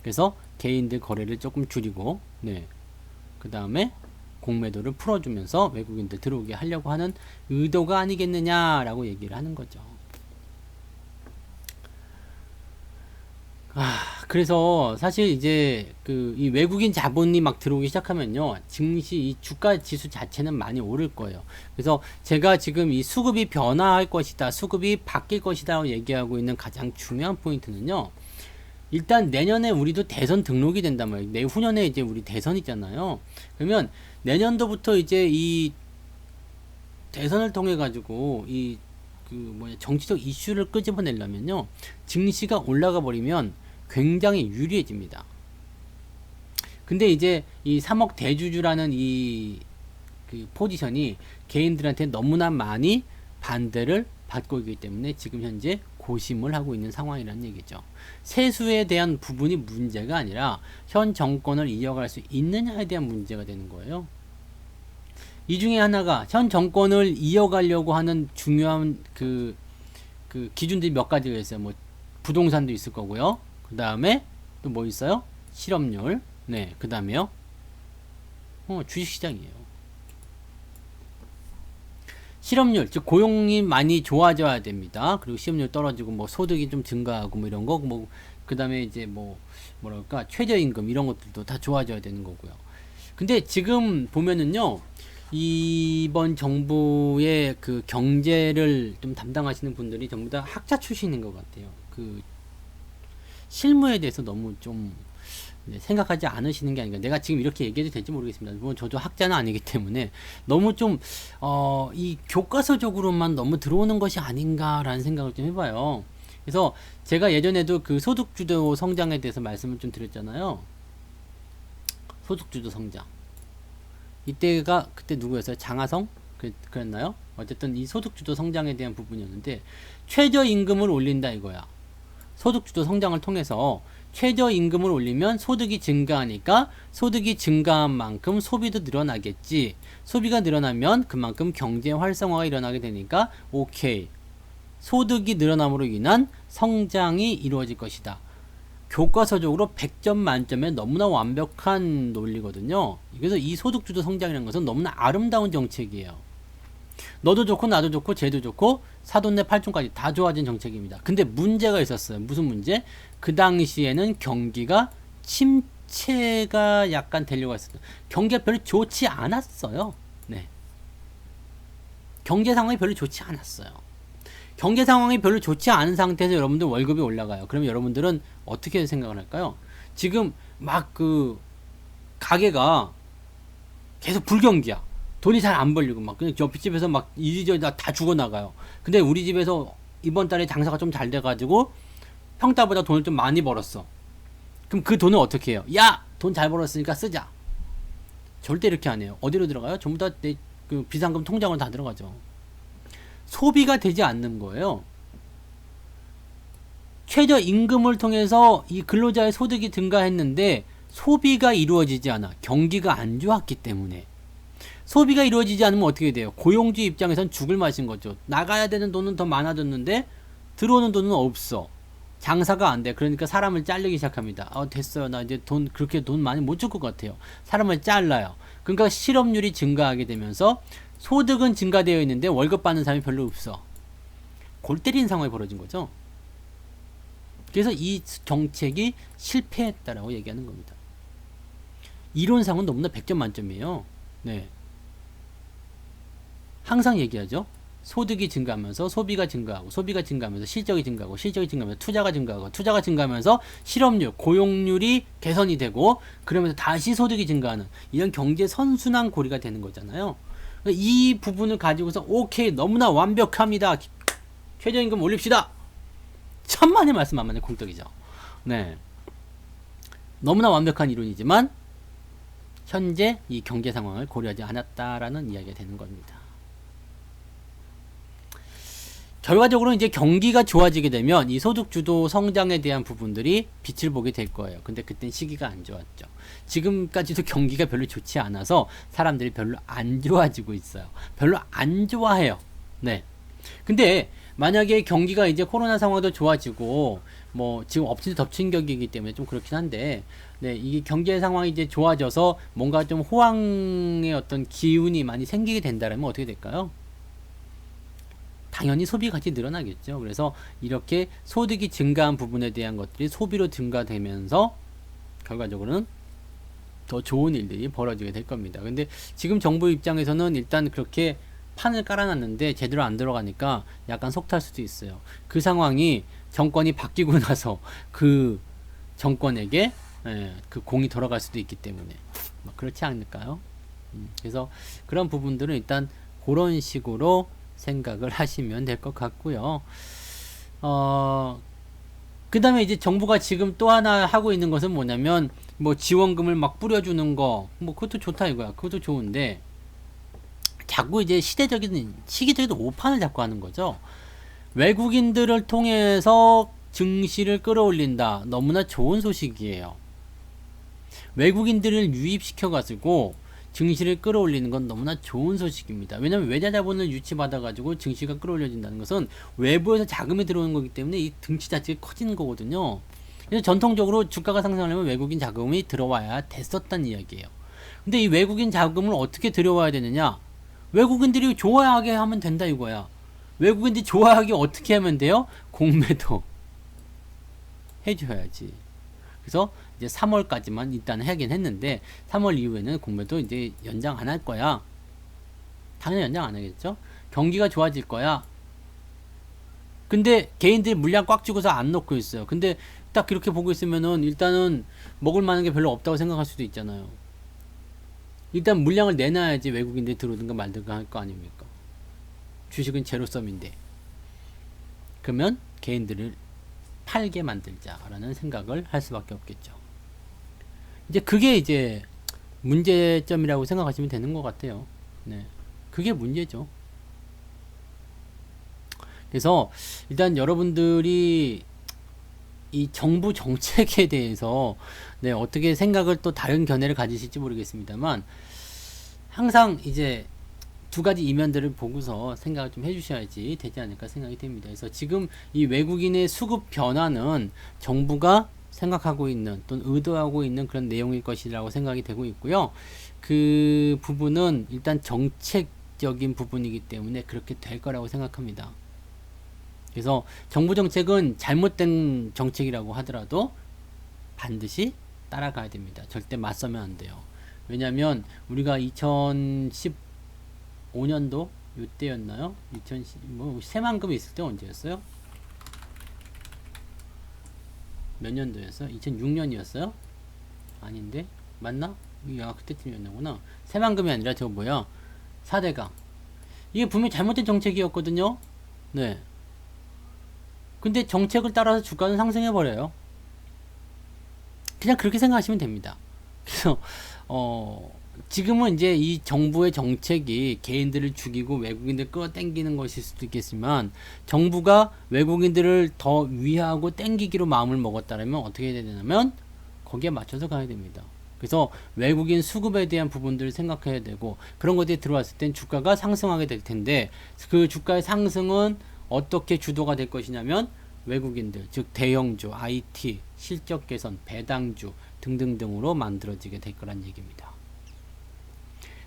그래서 개인들 거래를 조금 줄이고, 네. 그 다음에 공매도를 풀어주면서 외국인들 들어오게 하려고 하는 의도가 아니겠느냐라고 얘기를 하는 거죠. 그래서 사실 이제 이 외국인 자본이 막 들어오기 시작하면요, 증시 이 주가 지수 자체는 많이 오를 거예요. 그래서 제가 지금 이 수급이 변화할 것이다, 수급이 바뀔 것이다 얘기하고 있는 가장 중요한 포인트는요, 일단 내년에 우리도 대선 등록이 된단 말이에요. 내후년에 이제 우리 대선이잖아요. 그러면 내년도부터 이제 이 대선을 통해 가지고 정치적 이슈를 끄집어내려면요, 증시가 올라가 버리면 굉장히 유리해집니다. 근데 이제 이 3억 대주주라는 그 포지션이 개인들한테 너무나 많이 반대를 받고 있기 때문에 지금 현재 고심을 하고 있는 상황이라는 얘기죠. 세수에 대한 부분이 문제가 아니라 현 정권을 이어갈 수 있느냐에 대한 문제가 되는 거예요. 이 중에 하나가 현 정권을 이어가려고 하는 중요한 그 기준들이 몇 가지가 있어요. 뭐 부동산도 있을 거고요. 그 다음에 또 뭐 있어요? 실업률. 네, 그 다음에요. 주식시장이에요. 실업률, 즉 고용이 많이 좋아져야 됩니다. 그리고 실업률 떨어지고 뭐 소득이 좀 증가하고 뭐 이런 거, 뭐 그다음에 이제 뭐 뭐랄까 최저임금 이런 것들도 다 좋아져야 되는 거고요. 근데 지금 보면은요, 이번 정부의 그 경제를 좀 담당하시는 분들이 전부 다 학자 출신인 것 같아요. 그 실무에 대해서 너무 좀 생각하지 않으시는 게 아닌가. 내가 지금 이렇게 얘기해도 될지 모르겠습니다. 물론 저도 학자는 아니기 때문에 너무 좀, 이 교과서적으로만 너무 들어오는 것이 아닌가라는 생각을 좀 해봐요. 그래서 제가 예전에도 그 소득주도 성장에 대해서 말씀을 좀 드렸잖아요. 소득주도 성장. 이때가, 그때 누구였어요? 장하성? 그랬나요? 어쨌든 이 소득주도 성장에 대한 부분이었는데, 최저임금을 올린다 이거야. 소득주도 성장을 통해서 최저임금을 올리면 소득이 증가하니까 소득이 증가한 만큼 소비도 늘어나겠지. 소비가 늘어나면 그만큼 경제 활성화가 일어나게 되니까 오케이. 소득이 늘어남으로 인한 성장이 이루어질 것이다. 교과서적으로 100점 만점에 너무나 완벽한 논리거든요. 그래서 이 소득주도 성장이라는 것은 너무나 아름다운 정책이에요. 너도 좋고 나도 좋고 쟤도 좋고 사돈네 팔촌까지 다 좋아진 정책입니다. 근데 문제가 있었어요. 무슨 문제? 그 당시에는 경기가 침체가 약간 되려고 했었어요. 경기가 별로 좋지 않았어요. 네. 경제 상황이 별로 좋지 않았어요. 경제 상황이 별로 좋지 않은 상태에서 여러분들 월급이 올라가요. 그러면 여러분들은 어떻게 생각을 할까요? 지금 막 그 가게가 계속 불경기야. 돈이 잘 안 벌리고 막 그냥 옆집에서 막 이리저리 다 죽어나가요. 근데 우리 집에서 이번 달에 장사가 좀 잘 돼가지고 평타보다 돈을 좀 많이 벌었어. 그럼 그 돈을 어떻게 해요? 야! 돈 잘 벌었으니까 쓰자. 절대 이렇게 안 해요. 어디로 들어가요? 전부 다 내 그 비상금 통장으로 다 들어가죠. 소비가 되지 않는 거예요. 최저임금을 통해서 이 근로자의 소득이 증가했는데 소비가 이루어지지 않아. 경기가 안 좋았기 때문에. 소비가 이루어지지 않으면 어떻게 돼요? 고용주 입장에선 죽을 맛인 거죠. 나가야 되는 돈은 더 많아졌는데 들어오는 돈은 없어. 장사가 안 돼. 그러니까 사람을 자르기 시작합니다. 됐어요. 나 이제 그렇게 돈 많이 못 줄 것 같아요. 사람을 잘라요. 그러니까 실업률이 증가하게 되면서 소득은 증가되어 있는데 월급 받는 사람이 별로 없어. 골 때리는 상황이 벌어진 거죠. 그래서 이 정책이 실패했다라고 얘기하는 겁니다. 이론상은 너무나 100점 만점이에요. 네. 항상 얘기하죠. 소득이 증가하면서 소비가 증가하고 소비가 증가하면서 실적이 증가하고 실적이 증가하면서 투자가 증가하고 투자가 증가하면서 실업률, 고용률이 개선이 되고 그러면서 다시 소득이 증가하는 이런 경제 선순환 고리가 되는 거잖아요. 이 부분을 가지고서 오케이 너무나 완벽합니다. 최저임금 올립시다. 천만의 말씀 만만의 콩떡이죠. 네. 너무나 완벽한 이론이지만 현재 이 경제 상황을 고려하지 않았다라는 이야기가 되는 겁니다. 결과적으로 이제 경기가 좋아지게 되면 이 소득주도 성장에 대한 부분들이 빛을 보게 될 거예요. 근데 그땐 시기가 안 좋았죠. 지금까지도 경기가 별로 좋지 않아서 사람들이 별로 안 좋아지고 있어요. 별로 안 좋아해요. 네. 근데 만약에 경기가 이제 코로나 상황도 좋아지고 뭐 지금 엎친 덮친 격이기 때문에 좀 그렇긴 한데 네, 이게 경제 상황이 이제 좋아져서 뭔가 좀 호황의 어떤 기운이 많이 생기게 된다면 어떻게 될까요? 당연히 소비 가치 늘어나겠죠. 그래서 이렇게 소득이 증가한 부분에 대한 것들이 소비로 증가되면서 결과적으로는 더 좋은 일들이 벌어지게 될 겁니다. 근데 지금 정부 입장에서는 일단 그렇게 판을 깔아놨는데 제대로 안 들어가니까 약간 속탈 수도 있어요. 그 상황이 정권이 바뀌고 나서 그 정권에게 그 공이 돌아갈 수도 있기 때문에 그렇지 않을까요? 그래서 그런 부분들은 일단 그런 식으로 생각을 하시면 될 것 같고요. 그 다음에 이제 정부가 지금 또 하나 하고 있는 것은 뭐냐면 뭐 지원금을 막 뿌려주는 거 뭐 그것도 좋다 이거야. 그것도 좋은데 자꾸 이제 시기적인 오판을 자꾸 하는 거죠. 외국인들을 통해서 증시를 끌어올린다. 너무나 좋은 소식이에요. 외국인들을 유입시켜 가지고 증시를 끌어올리는 건 너무나 좋은 소식입니다. 왜냐하면 외자 자본을 유치받아 가지고 증시가 끌어올려진다는 것은 외부에서 자금이 들어오는 거기 때문에 이 증시 자체가 커지는 거거든요. 그래서 전통적으로 주가가 상승하려면 외국인 자금이 들어와야 됐었단 이야기예요. 근데 이 외국인 자금을 어떻게 들여와야 되느냐? 외국인들이 좋아하게 하면 된다 이거야. 외국인들이 좋아하게 어떻게 하면 돼요? 공매도 해줘야지. 그래서 이제 3월까지만 일단 하긴 했는데 3월 이후에는 공매도 이제 연장 안 할 거야. 당연히 연장 안 하겠죠. 경기가 좋아질 거야. 근데 개인들이 물량 꽉 쥐고서 안 넣고 있어요. 근데 딱 그렇게 보고 있으면은 일단은 먹을 만한 게 별로 없다고 생각할 수도 있잖아요. 일단 물량을 내놔야지 외국인들이 들어오든가 말든가 할 거 아닙니까? 주식은 제로섬인데. 그러면 개인들을 팔게 만들자라는 생각을 할 수밖에 없겠죠. 이제 그게 이제 문제점이라고 생각하시면 되는 것 같아요. 네. 그게 문제죠. 그래서 일단 여러분들이 이 정부 정책에 대해서 네, 어떻게 생각을 또 다른 견해를 가지실지 모르겠습니다만 항상 이제 두 가지 이면들을 보고서 생각을 좀 해주셔야지 되지 않을까 생각이 됩니다. 그래서 지금 이 외국인의 수급 변화는 정부가 생각하고 있는 또는 의도하고 있는 그런 내용일 것이라고 생각이 되고 있고요. 그 부분은 일단 정책적인 부분이기 때문에 그렇게 될 거라고 생각합니다. 그래서 정부 정책은 잘못된 정책이라고 하더라도 반드시 따라가야 됩니다. 절대 맞서면 안 돼요. 왜냐하면 우리가 2015년도 이때였나요? 2010, 뭐 새만금이 있을 때 언제였어요? 몇 년도였어요? 2006년이었어요? 아닌데? 맞나? 그때쯤이었나구나. 새만금이 아니라 저거 뭐야? 4대강. 이게 분명히 잘못된 정책이었거든요. 네. 근데 정책을 따라서 주가는 상승해버려요. 그냥 그렇게 생각하시면 됩니다. 그래서 지금은 이제 이 정부의 정책이 개인들을 죽이고 외국인들 끌어당기는 것일 수도 있겠지만 정부가 외국인들을 더 위하고 땡기기로 마음을 먹었다면 어떻게 해야 되냐면 거기에 맞춰서 가야 됩니다. 그래서 외국인 수급에 대한 부분들을 생각해야 되고 그런 것들이 들어왔을 땐 주가가 상승하게 될 텐데 그 주가의 상승은 어떻게 주도가 될 것이냐면 외국인들, 즉 대형주, IT, 실적 개선, 배당주 등등등으로 만들어지게 될 거란 얘기입니다.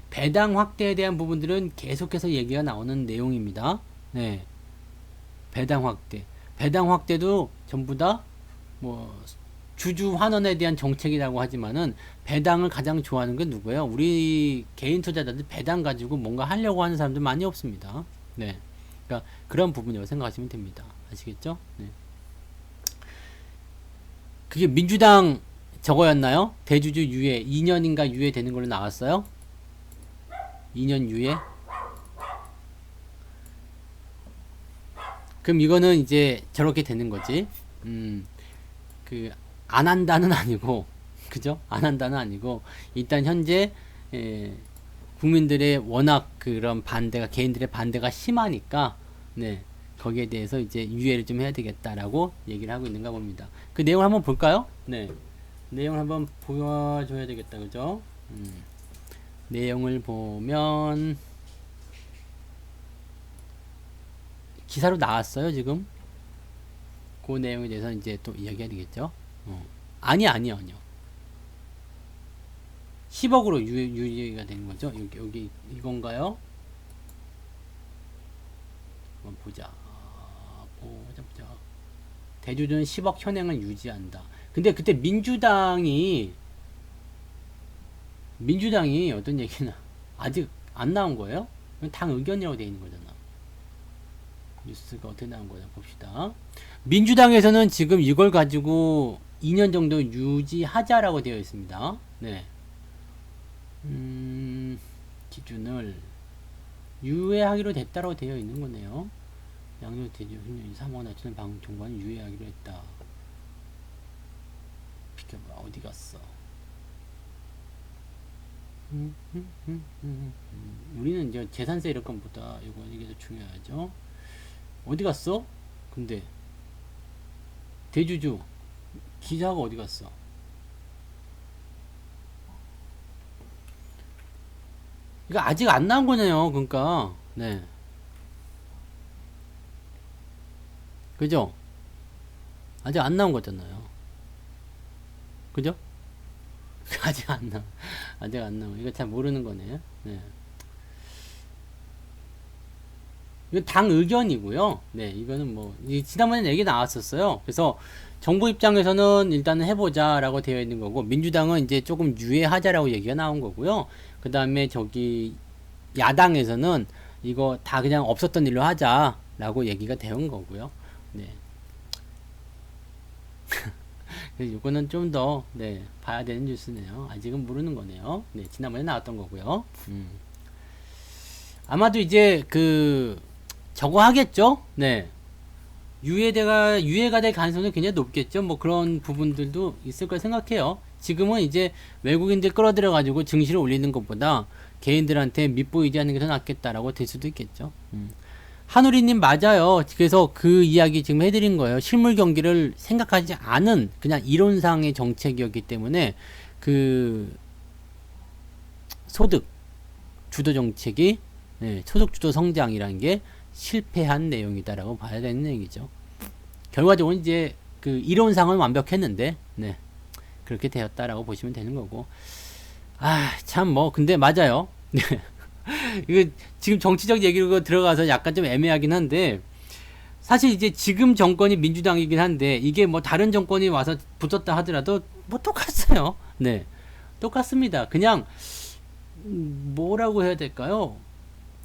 배당 확대에 대한 부분들은 계속해서 얘기가 나오는 내용입니다. 네. 배당 확대. 배당 확대도 전부 다 뭐 주주 환원에 대한 정책이라고 하지만은 배당을 가장 좋아하는 건 누구예요? 우리 개인 투자자들 배당 가지고 뭔가 하려고 하는 사람들 많이 없습니다. 네. 그러니까 그런 부분이라고 생각하시면 됩니다. 아시겠죠? 네. 그게 민주당 저거였나요? 대주주 유예 2년인가 유예 되는 걸로 나왔어요? 2년 유예? 그럼 이거는 이제 저렇게 되는 거지. 안 한다는 아니고, 그죠? 안 한다는 아니고, 일단 현재, 국민들의 워낙 그런 반대가, 개인들의 반대가 심하니까, 네. 거기에 대해서 이제 유예를 좀 해야 되겠다라고 얘기를 하고 있는가 봅니다. 그 내용을 한번 볼까요? 네. 내용을 한번 보여줘야 되겠다. 그죠? 내용을 보면, 기사로 나왔어요, 지금? 그 내용에 대해서 이제 또 이야기해야 되겠죠? 아니요. 10억으로 유예가 되는 거죠? 여기, 이건가요? 한번 보자. 대주주는 10억 현행을 유지한다. 근데 그때 민주당이 어떤 얘기나 아직 안 나온 거예요? 당 의견이라고 되어 있는 거잖아. 뉴스가 어떻게 나온 거냐 봅시다. 민주당에서는 지금 이걸 가지고 2년 정도 유지하자라고 되어 있습니다. 네. 기준을 유예하기로 됐다라고 되어 있는 거네요. 양도 대주 3억 낮추는 방 정부는 유예하기로 했다. 비켜봐 어디 갔어? 우리는 이제 재산세 이런 것보다 이게 더 중요하죠. 어디 갔어? 근데 대주주 기자가 어디 갔어? 이거 아직 안 나온 거네요. 그러니까 네. 그죠? 아직 안 나온 거잖아요. 그죠? 아직 안 나와. 이거 잘 모르는 거네요. 네. 이건 당 의견이고요. 네, 이거는 뭐 지난번에 얘기 나왔었어요. 그래서 정부 입장에서는 일단은 해보자라고 되어 있는 거고, 민주당은 이제 조금 유예하자라고 얘기가 나온 거고요. 그 다음에 저기 야당에서는 이거 다 그냥 없었던 일로 하자라고 얘기가 되는 거고요. 네. 이거는 좀 더, 네, 봐야 되는 뉴스네요. 아직은 모르는 거네요. 네, 지난번에 나왔던 거고요. 아마도 이제 저거 하겠죠? 네. 유예가 될 가능성이 굉장히 높겠죠? 뭐 그런 부분들도 있을 걸 생각해요. 지금은 이제 외국인들 끌어들여가지고 증시를 올리는 것보다 개인들한테 밑보이지 않는 게 더 낫겠다라고 될 수도 있겠죠. 한우리님 맞아요. 그래서 그 이야기 지금 해드린 거예요. 실물 경기를 생각하지 않은 그냥 이론상의 정책이었기 때문에 그 소득 주도 정책이, 네, 소득 주도 성장이라는 게 실패한 내용이다라고 봐야 되는 얘기죠. 결과적으로 이제 그 이론상은 완벽했는데, 네, 그렇게 되었다라고 보시면 되는 거고. 참 뭐 근데 맞아요. 네. 이거 지금 정치적 얘기로 들어가서 약간 좀 애매하긴 한데, 사실 이제 지금 정권이 민주당이긴 한데 이게 뭐 다른 정권이 와서 붙었다 하더라도 뭐 똑같아요. 네, 똑같습니다. 그냥 뭐라고 해야 될까요?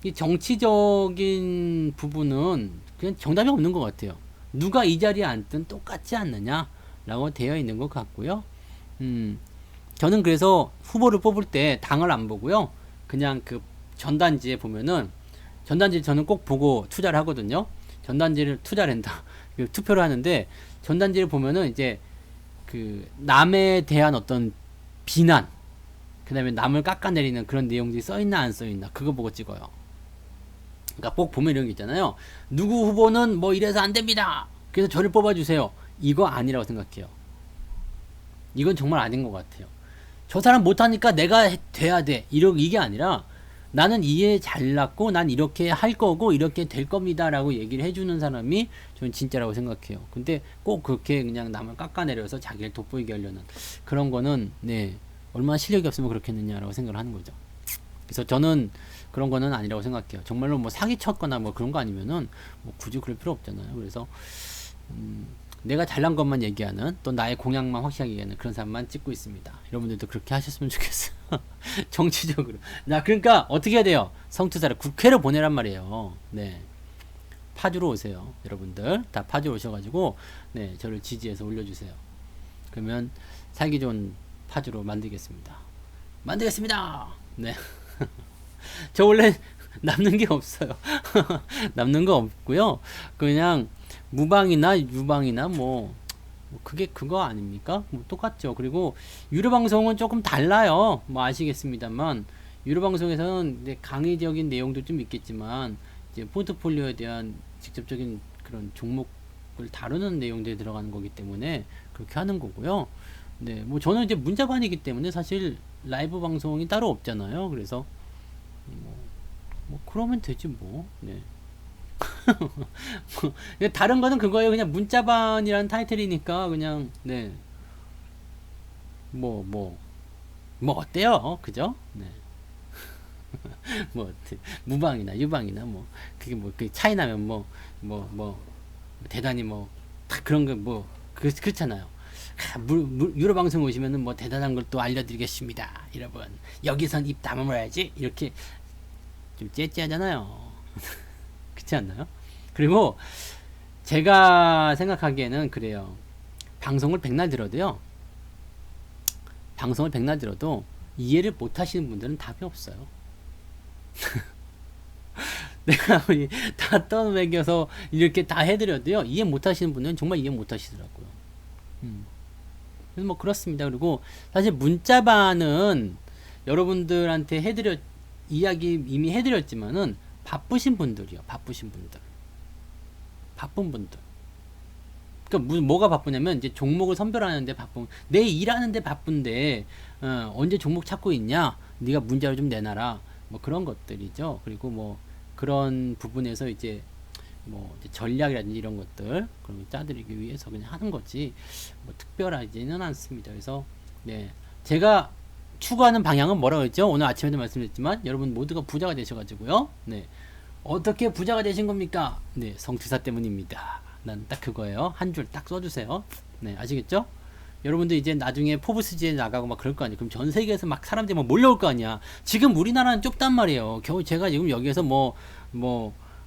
이 정치적인 부분은 그냥 정답이 없는 것 같아요. 누가 이 자리에 앉든 똑같지 않느냐라고 되어 있는 것 같고요. 저는 그래서 후보를 뽑을 때 당을 안 보고요. 그냥 그 전단지에 보면은, 전단지 저는 꼭 보고 투자를 하거든요. 전단지를 투자를 한다. 투표를 하는데, 전단지를 보면은 이제 그 남에 대한 어떤 비난, 그 다음에 남을 깎아내리는 그런 내용들이 써있나 안 써있나, 그거 보고 찍어요. 그러니까 꼭 보면 이런 게 있잖아요. 누구 후보는 뭐 이래서 안 됩니다. 그래서 저를 뽑아주세요. 이거 아니라고 생각해요. 이건 정말 아닌 것 같아요. 저 사람 못하니까 내가 돼야 돼. 이게 아니라 나는 이해 잘났고 난 이렇게 할 거고 이렇게 될 겁니다 라고 얘기를 해주는 사람이 저는 진짜라고 생각해요. 근데 꼭 그렇게 그냥 남을 깎아내려서 자기를 돋보이게 하려는 그런 거는, 네, 얼마나 실력이 없으면 그렇겠느냐라고 생각을 하는 거죠. 그래서 저는 그런 거는 아니라고 생각해요. 정말로 뭐 사기 쳤거나 뭐 그런 거 아니면은 뭐 굳이 그럴 필요 없잖아요. 그래서 내가 잘난 것만 얘기하는, 또 나의 공약만 확실하게 얘기하는 그런 사람만 찍고 있습니다. 여러분들도 그렇게 하셨으면 좋겠어요. 정치적으로. 그러니까 어떻게 해야 돼요? 성투사를 국회로 보내란 말이에요. 네, 파주로 오세요. 여러분들 다 파주로 오셔가지고, 네, 저를 지지해서 올려주세요. 그러면 살기 좋은 파주로 만들겠습니다. 네. 저 원래 남는 게 없어요. 남는 거 없고요. 그냥 무방이나 유방이나 뭐 그게 그거 아닙니까? 뭐 똑같죠. 그리고 유료 방송은 조금 달라요. 뭐 아시겠습니다만, 유료 방송에서는 이제 강의적인 내용도 좀 있겠지만 이제 포트폴리오에 대한 직접적인 그런 종목을 다루는 내용들이 들어가는 거기 때문에 그렇게 하는 거고요. 네, 뭐 저는 이제 문자반이기 때문에 사실 라이브 방송이 따로 없잖아요. 그래서 뭐 그러면 되지 뭐. 네. 다른 거는 그거예요. 그냥 문자반이라는 타이틀이니까 그냥, 네, 뭐 어때요? 그죠? 네. 뭐 무방이나 유방이나 뭐 그게 뭐 그 차이 나면 뭐 대단히 뭐 다 그런 거 뭐 그렇잖아요. 유료 방송 오시면은 뭐 대단한 걸 또 알려드리겠습니다. 여러분 여기선 입 다물어야지 이렇게 좀 째째하잖아요. 그렇지 않나요? 그리고 제가 생각하기에는 그래요. 방송을 백날 들어도요. 방송을 백날 들어도 이해를 못 하시는 분들은 답이 없어요. 내가 다 떠먹여서 이렇게 다 해드려도요. 이해 못 하시는 분들은 정말 이해 못 하시더라고요. 그래서 뭐 그렇습니다. 그리고 사실 문자반은 여러분들한테 이야기 이미 해드렸지만은 바쁘신 분들이요. 바쁜 분들. 그러니까 뭐가 바쁘냐면 이제 종목을 선별하는데 내 일하는데 바쁜데 언제 종목 찾고 있냐? 네가 문자를 좀 내놔라. 뭐 그런 것들이죠. 그리고 뭐 그런 부분에서 이제 뭐 이제 전략이라든지 이런 것들 그런 거 짜드리기 위해서 그냥 하는 거지 뭐 특별하지는 않습니다. 그래서 네, 제가 추구하는 방향은 뭐라고 했죠? 오늘 아침에도 말씀드렸지만 여러분 모두가 부자가 되셔가지고요. 네, 어떻게 부자가 되신 겁니까? 네, 성투사 때문입니다. 난 딱 그거예요. 한 줄 딱 써주세요. 네, 아시겠죠? 여러분들 이제 나중에 포브스지에 나가고 막 그럴 거 아니에요. 그럼 전 세계에서 막 사람들이 막 몰려올 거 아니야. 지금 우리나라는 좁단 말이에요. 겨우 제가 지금 여기에서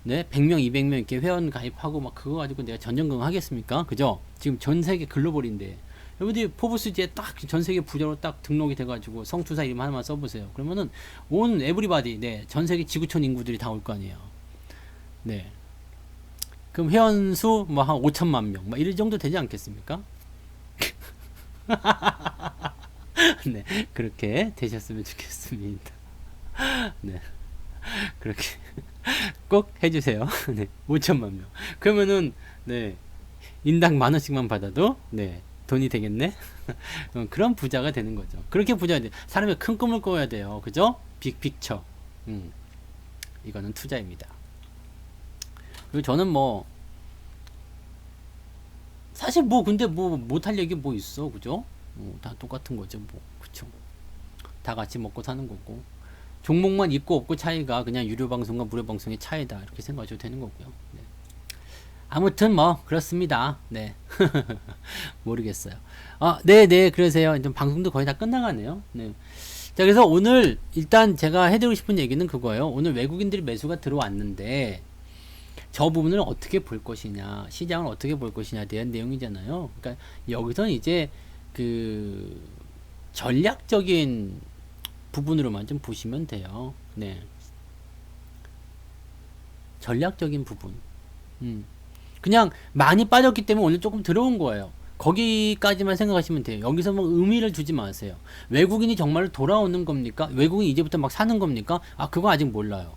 네, 100명, 200명 이렇게 회원 가입하고 막 그거 가지고 내가 전전긍긍 하겠습니까? 그죠? 지금 전 세계 글로벌인데. 여러분들이 포브스지에 딱 전 세계 부자로 딱 등록이 돼가지고 성투사 이름 하나만 써보세요. 그러면은 온 에브리바디, 네, 전 세계 지구촌 인구들이 다 올 거 아니에요. 네. 그럼 회원수 뭐 한 5천만 명, 막 이럴 정도 되지 않겠습니까? 네, 그렇게 되셨으면 좋겠습니다. 네, 그렇게 꼭 해주세요. 네, 5천만 명. 그러면은, 네, 인당 10,000원씩만 받아도, 네, 돈이 되겠네? 그런 부자가 되는 거죠. 그렇게 부자가 돼. 사람이 큰 꿈을 꿔야 돼요. 그죠? 빅픽처. 이거는 투자입니다. 그리고 저는 뭐, 사실 뭐, 근데 뭐, 못할 얘기 뭐 있어. 그죠? 다 똑같은 거죠. 뭐, 그쵸. 다 같이 먹고 사는 거고. 종목만 있고 없고 차이가 그냥 유료 방송과 무료 방송의 차이다. 이렇게 생각하셔도 되는 거고요. 네. 아무튼 뭐, 그렇습니다. 네. 모르겠어요. 네, 그러세요. 좀 방송도 거의 다 끝나가네요. 네. 자, 그래서 오늘 일단 제가 해드리고 싶은 얘기는 그거예요. 오늘 외국인들이 매수가 들어왔는데, 저 부분을 어떻게 볼 것이냐, 시장을 어떻게 볼 것이냐에 대한 내용이잖아요. 그러니까 여기서는 이제 그 전략적인 부분으로만 좀 보시면 돼요. 네. 전략적인 부분. 그냥 많이 빠졌기 때문에 오늘 조금 들어온 거예요. 거기까지만 생각하시면 돼요. 여기서 뭐 의미를 두지 마세요. 외국인이 정말 돌아오는 겁니까? 외국인이 이제부터 막 사는 겁니까? 그거 아직 몰라요.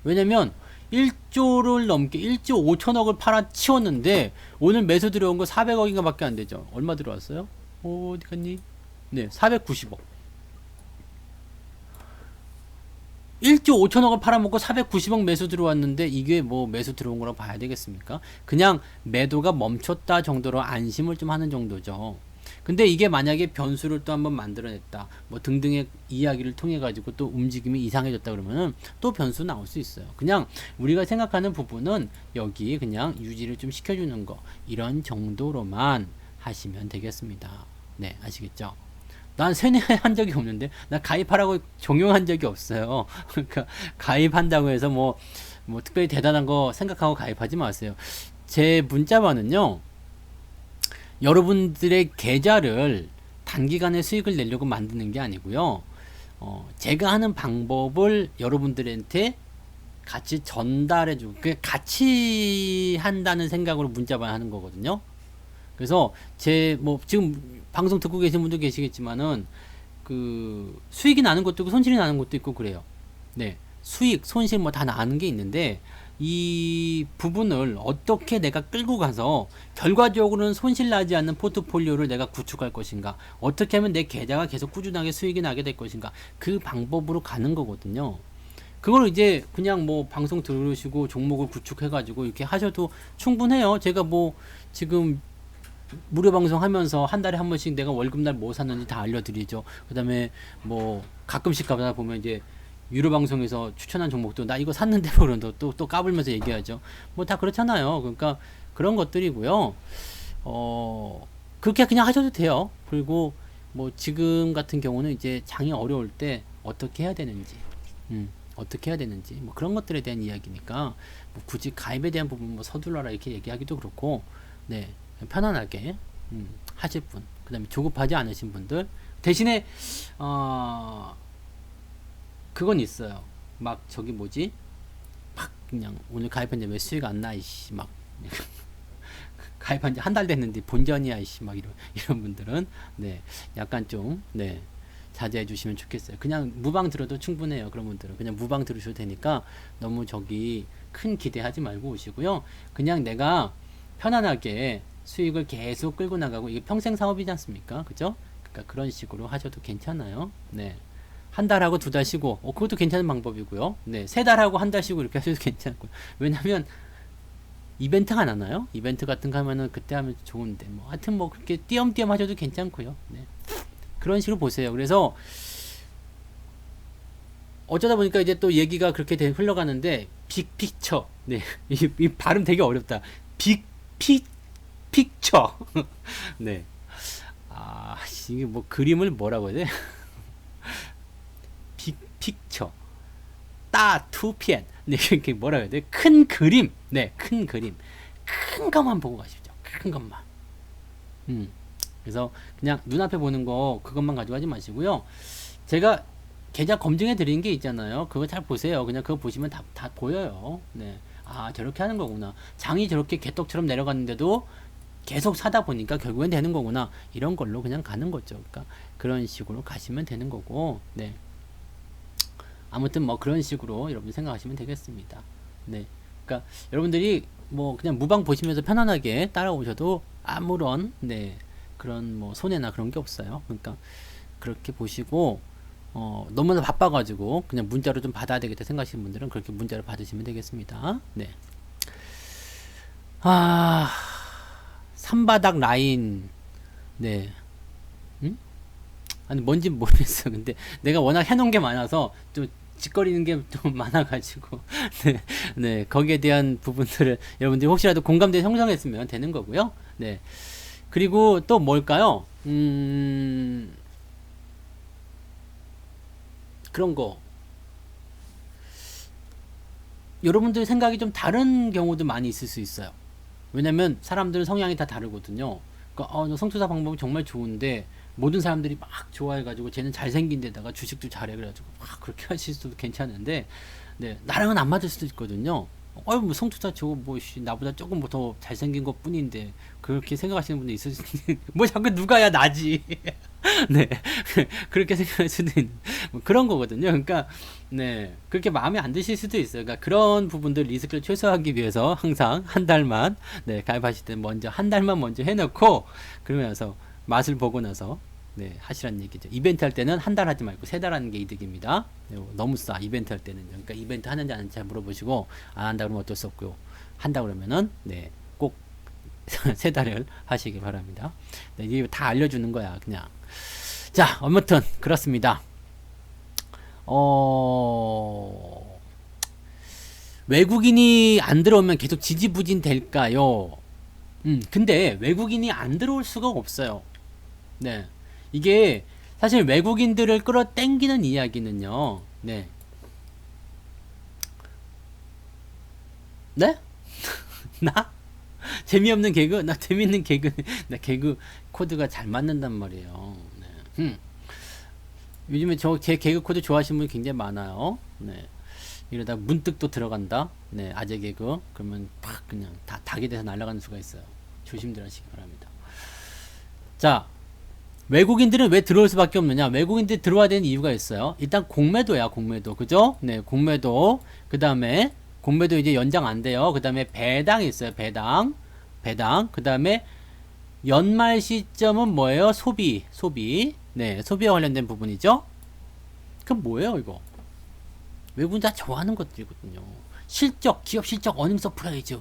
왜냐면 1조를 넘게 1조 5천억을 팔아 치웠는데 오늘 매수 들어온 거 400억인가 밖에 안 되죠. 얼마 들어왔어요? 어디 갔니? 네, 490억. 1조 5천억을 팔아먹고 490억 매수 들어왔는데 이게 뭐 매수 들어온 거라고 봐야 되겠습니까? 그냥 매도가 멈췄다 정도로 안심을 좀 하는 정도죠. 근데 이게 만약에 변수를 또 한번 만들어냈다 뭐 등등의 이야기를 통해 가지고 또 움직임이 이상해졌다 그러면은 또 변수 나올 수 있어요. 그냥 우리가 생각하는 부분은 여기 그냥 유지를 좀 시켜주는 거 이런 정도로만 하시면 되겠습니다. 네, 아시겠죠? 난 세뇌한 적이 없는데 나 가입하라고 종용한 적이 없어요. 그러니까 가입한다고 해서 뭐 특별히 대단한 거 생각하고 가입하지 마세요. 제 문자반은요, 여러분들의 계좌를 단기간에 수익을 내려고 만드는 게 아니고요. 제가 하는 방법을 여러분들한테 같이 전달해주고, 같이 한다는 생각으로 문자만 하는 거거든요. 그래서 지금 방송 듣고 계신 분도 계시겠지만은 그 수익이 나는 것도 있고 손실이 나는 것도 있고 그래요. 네, 수익, 손실 뭐 다 나는 게 있는데 이 부분을 어떻게 내가 끌고 가서 결과적으로는 손실 나지 않는 포트폴리오를 내가 구축할 것인가, 어떻게 하면 내 계좌가 계속 꾸준하게 수익이 나게 될 것인가, 그 방법으로 가는 거거든요. 그걸 이제 그냥 뭐 방송 들으시고 종목을 구축해가지고 이렇게 하셔도 충분해요. 제가 뭐 지금 무료 방송 하면서 한 달에 한 번씩 내가 월급날 뭐 샀는지 다 알려드리죠. 그 다음에 뭐 가끔씩 가다 보면 이제 유료 방송에서 추천한 종목도 나 이거 샀는데 그런 또 까불면서 얘기하죠. 뭐 다 그렇잖아요. 그러니까 그런 것들이고요. 그렇게 그냥 하셔도 돼요. 그리고 뭐 지금 같은 경우는 이제 장이 어려울 때 어떻게 해야 되는지, 어떻게 해야 되는지 뭐 그런 것들에 대한 이야기니까 뭐 굳이 가입에 대한 부분 뭐 서둘러라 이렇게 얘기하기도 그렇고, 네, 편안하게 하실 분, 그 다음에 조급하지 않으신 분들 대신에 그건 있어요. 막 저기 뭐지? 막 그냥 오늘 가입한 지 왜 수익 안 나? 이씨 막 가입한 지 한 달 됐는데 본전이야 이씨 막 이런 분들은 네, 약간 좀 네, 자제해 주시면 좋겠어요. 그냥 무방 들어도 충분해요. 그런 분들은 그냥 무방 들으셔도 되니까 너무 저기 큰 기대하지 말고 오시고요. 그냥 내가 편안하게 수익을 계속 끌고 나가고 이게 평생 사업이지 않습니까? 그죠? 그러니까 그런 식으로 하셔도 괜찮아요. 네. 한 달하고 두 달 쉬고, 그것도 괜찮은 방법이고요. 네. 세 달하고 한 달 쉬고 이렇게 하셔도 괜찮고요. 왜냐면 이벤트가 안 하나요? 이벤트 같은 거 하면은 그때 하면 좋은데 뭐 하여튼 뭐 그렇게 띄엄띄엄 하셔도 괜찮고요. 네. 그런 식으로 보세요. 그래서 어쩌다 보니까 이제 또 얘기가 그렇게 흘러가는데 빅픽처. 네, 이 발음 되게 어렵다. 빅픽처. 네. 아, 이게 뭐 그림을 뭐라고 해야 돼? 빅픽처. 따투피엔. 네, 이렇게 뭐라고 해야 돼? 큰 그림. 네, 큰 그림. 큰 것만 보고 가십시오. 큰 것만. 그래서 그냥 눈앞에 보는 거 그것만 가지고 하지 마시고요. 제가 계좌 검증해 드린 게 있잖아요. 그거 잘 보세요. 그냥 그거 보시면 다 보여요. 네. 아, 저렇게 하는 거구나. 장이 저렇게 개떡처럼 내려갔는데도 계속 사다 보니까 결국엔 되는 거구나. 이런 걸로 그냥 가는 거죠. 그러니까 그런 식으로 가시면 되는 거고, 네. 아무튼 뭐 그런 식으로 여러분 생각하시면 되겠습니다. 네. 그러니까 여러분들이 뭐 그냥 무방 보시면서 편안하게 따라오셔도 아무런, 네, 그런 뭐 손해나 그런 게 없어요. 그러니까 그렇게 보시고, 너무나 바빠가지고 그냥 문자로 좀 받아야 되겠다 생각하시는 분들은 그렇게 문자로 받으시면 되겠습니다. 네. 아, 산바닥 라인. 네. 응? 아니, 뭔지 모르겠어. 근데 내가 워낙 해놓은 게 많아서 좀 짓거리는 게 좀 많아가지고. 네. 네. 거기에 대한 부분들을 여러분들이 혹시라도 공감대 형성했으면 되는 거고요. 네. 그리고 또 뭘까요? 그런 거. 여러분들 생각이 좀 다른 경우도 많이 있을 수 있어요. 왜냐면 사람들은 성향이 다 다르거든요. 그러니까 너 성투사 방법이 정말 좋은데 모든 사람들이 막 좋아해가지고 쟤는 잘생긴 데다가 주식도 잘해 그래가지고 막 그렇게 하실 수도 괜찮은데, 네, 나랑은 안 맞을 수도 있거든요. 뭐 성투사 저거 뭐 나보다 조금 뭐 더 잘생긴 것 뿐인데 그렇게 생각하시는 분도 있을 수 뭐 자꾸 누가야 나지. 네. 그렇게 생각할 수도 있는 뭐 그런 거거든요. 그러니까 네, 그렇게 마음에 안 드실 수도 있어요. 그러니까 그런 부분들 리스크를 최소화하기 위해서 항상 한 달만, 네, 가입하실 때 먼저 한 달만 먼저 해놓고 그러면서 맛을 보고 나서, 네, 하시라는 얘기죠. 이벤트 할 때는 한 달 하지 말고 세 달 하는 게 이득입니다. 네, 너무 싸 이벤트 할 때는. 그러니까 이벤트 하는지 안 하는지 잘 물어보시고 안 한다 그러면 어쩔 수 없고요. 한다 그러면은 네, 꼭 세 달을 하시기 바랍니다. 네, 이게 다 알려주는 거야 그냥. 자, 아무튼 그렇습니다. 외국인이 안 들어오면 계속 지지부진 될까요? 근데 외국인이 안 들어올 수가 없어요. 네. 이게 사실 외국인들을 끌어당기는 이야기는요. 네. 네? 나? 재미없는 개그? 나 재밌는 개그. 나 개그 코드가 잘 맞는단 말이에요. 네. 요즘에 제 개그 코드 좋아하시는 분이 굉장히 많아요. 네. 이러다 문득 또 들어간다. 네, 아재 개그. 그러면 팍 그냥 다 닭이 돼서 날아가는 수가 있어요. 조심들 하시기 바랍니다. 자, 외국인들은 왜 들어올 수밖에 없느냐? 외국인들이 들어와야 되는 이유가 있어요. 일단 공매도야, 공매도. 그죠? 네, 공매도. 그 다음에 공매도 이제 연장 안 돼요. 그 다음에 배당이 있어요. 배당. 배당. 그 다음에 연말 시점은 뭐예요? 소비. 소비. 네, 소비와 관련된 부분이죠. 그럼 뭐예요, 이거? 외국인 다 좋아하는 것들이거든요. 실적, 기업 실적, 어닝 서프라이즈.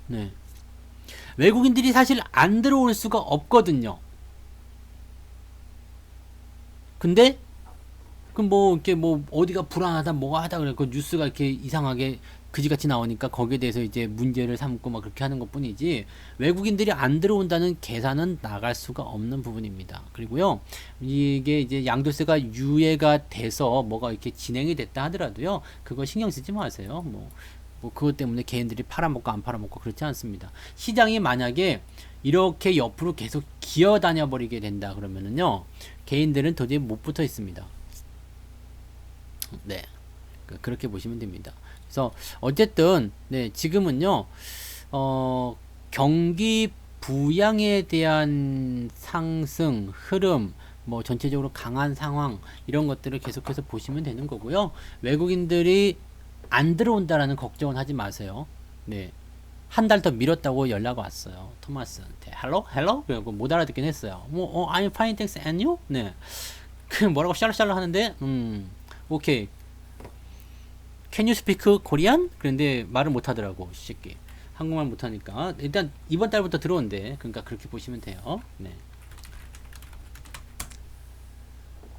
네. 외국인들이 사실 안 들어올 수가 없거든요. 근데 그 뭐 이렇게 뭐 어디가 불안하다 뭐가 하다 그래 그 뉴스가 이렇게 이상하게 그지같이 나오니까 거기에 대해서 이제 문제를 삼고 막 그렇게 하는 것 뿐이지 외국인들이 안 들어온다는 계산은 나갈 수가 없는 부분입니다. 그리고요, 이게 이제 양도세가 유예가 돼서 뭐가 이렇게 진행이 됐다 하더라도요 그거 신경 쓰지 마세요. 뭐 그것 때문에 개인들이 팔아먹고 안 팔아먹고 그렇지 않습니다. 시장이 만약에 이렇게 옆으로 계속 기어다녀 버리게 된다 그러면은요 개인들은 도저히 못 붙어 있습니다. 네, 그렇게 보시면 됩니다. 그래서 어쨌든 네, 지금은요 경기 부양에 대한 상승 흐름, 뭐 전체적으로 강한 상황 이런 것들을 계속해서 보시면 되는 거고요. 외국인들이 안 들어온다라는 걱정은 하지 마세요. 네, 한 달 더 미뤘다고 연락 왔어요. 토마스한테. 헬로? 헬로? 그래서 못 알아듣긴 했어요. 뭐, I'm fine, thanks, and you? 네. 그 뭐라고 샬롯샬롯 하는데, 오케이. Can you speak Korean? 그런데 말을 못 하더라고, 이 새끼. 한국말 못 하니까. 일단 이번 달부터 들어온대. 그러니까 그렇게 보시면 돼요. 네.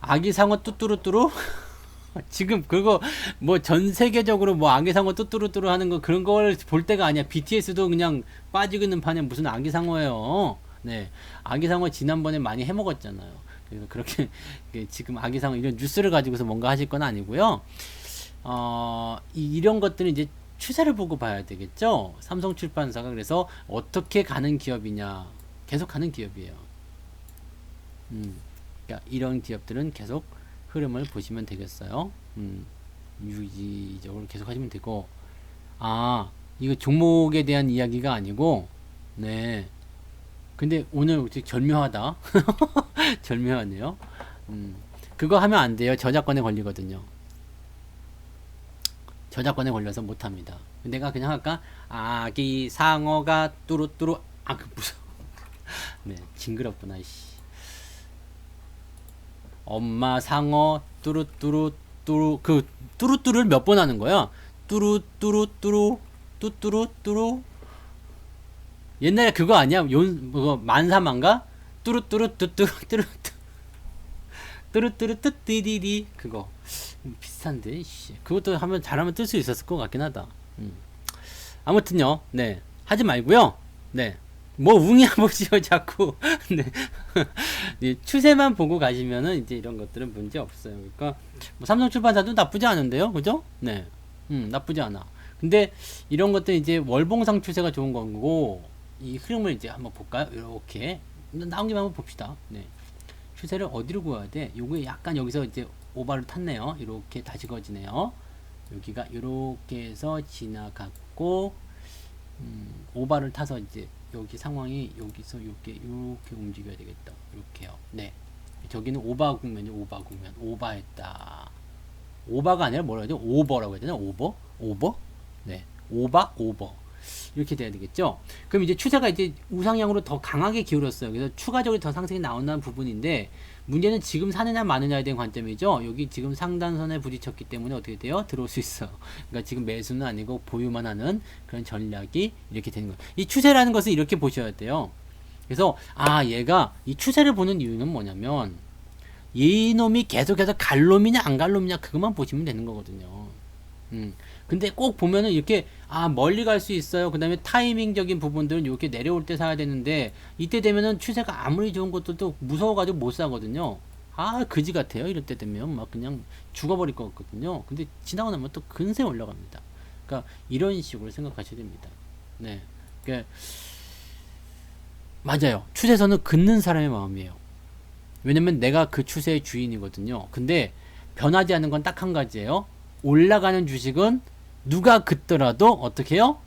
아기상어 뚜뚜루뚜루? 지금 그거 뭐 전 세계적으로 뭐 아기상어 뚜뚜루뚜루 하는 거 그런 걸 볼 때가 아니야. BTS도 그냥 빠지고 있는 판에 무슨 아기상어예요. 네, 아기상어 지난번에 많이 해먹었잖아요. 그래서 그렇게 지금 아기상어 이런 뉴스를 가지고서 뭔가 하실 건 아니고요. 이런 것들은 이제 추세를 보고 봐야 되겠죠. 삼성출판사가 그래서 어떻게 가는 기업이냐, 계속 가는 기업이에요. 그러니까 이런 기업들은 계속 흐름을 보시면 되겠어요. 유지적으로 계속 하시면 되고, 이거 종목에 대한 이야기가 아니고, 네. 근데 오늘 절묘하다. 절묘하네요. 그거 하면 안 돼요. 저작권에 걸리거든요. 저작권에 걸려서 못합니다. 내가 그냥 할까? 아기 상어가 뚜루뚜루, 무서워. 네, 징그럽구나, 씨. 엄마 상어 뚜루뚜루 뚜루 뚜루뚜루를 몇 번 하는 거야? 뚜루뚜루뚜루 뚜뚜루뚜루. 옛날에 그거 아니야? 그거 만사만가? 뚜루뚜루 뚜뚜루 뚜루 뚜루뚜루 뚜띠디디 그거 비슷한데. 그것도 하면 잘하면 뜰 수 있었을 것 같긴 하다. 아무튼요, 네, 하지 말고요. 네, 뭐 웅이야 보지요 자꾸. 네. 네, 추세만 보고 가시면은 이제 이런 것들은 문제 없어요. 그러니까 뭐 삼성출판사도 나쁘지 않은데요, 그죠? 네, 나쁘지 않아. 근데 이런 것들 이제 월봉상 추세가 좋은 거고, 이 흐름을 이제 한번 볼까요? 이렇게 나온 김에 한번 봅시다. 네, 추세를 어디로 구해야 돼? 요게 약간 여기서 이제 오바를 탔네요. 이렇게 다시 거지네요. 여기가 이렇게 해서 지나갔고, 오바를 타서 이제 여기 상황이 여기서 이렇게 움직여야 되겠다. 이렇게요. 네. 저기는 오바 국면이 오바 국면. 오바했다. 오바가 아니라 뭐라 하죠? 오버라고 해야 되나? 오버? 오버? 네. 오버. 이렇게 돼야 되겠죠? 그럼 이제 추세가 이제 우상향으로 더 강하게 기울었어요. 그래서 추가적으로 더 상승이 나온다는 부분인데, 문제는 지금 사느냐 마느냐에 대한 관점이죠. 여기 지금 상단선에 부딪혔기 때문에 어떻게 돼요? 들어올 수 있어. 그러니까 지금 매수는 아니고 보유만 하는 그런 전략이 이렇게 되는 거예요. 이 추세라는 것을 이렇게 보셔야 돼요. 그래서 얘가 이 추세를 보는 이유는 뭐냐면, 이놈이 계속해서 갈 놈이냐 안 갈 놈이냐 그것만 보시면 되는 거거든요. 근데 꼭 보면은 이렇게 멀리 갈 수 있어요. 그 다음에 타이밍적인 부분들은 이렇게 내려올 때 사야 되는데, 이때 되면은 추세가 아무리 좋은 것들도 무서워가지고 못 사거든요. 그지 같아요. 이럴 때 되면 막 그냥 죽어버릴 것 같거든요. 근데 지나고 나면 또 근세 올라갑니다. 그러니까 이런 식으로 생각하셔야 됩니다. 네, 그러니까 맞아요. 추세선은 긋는 사람의 마음이에요. 왜냐면 내가 그 추세의 주인이거든요. 근데 변하지 않는 건 딱 한 가지예요. 올라가는 주식은 누가 긋더라도 어떻게 해요?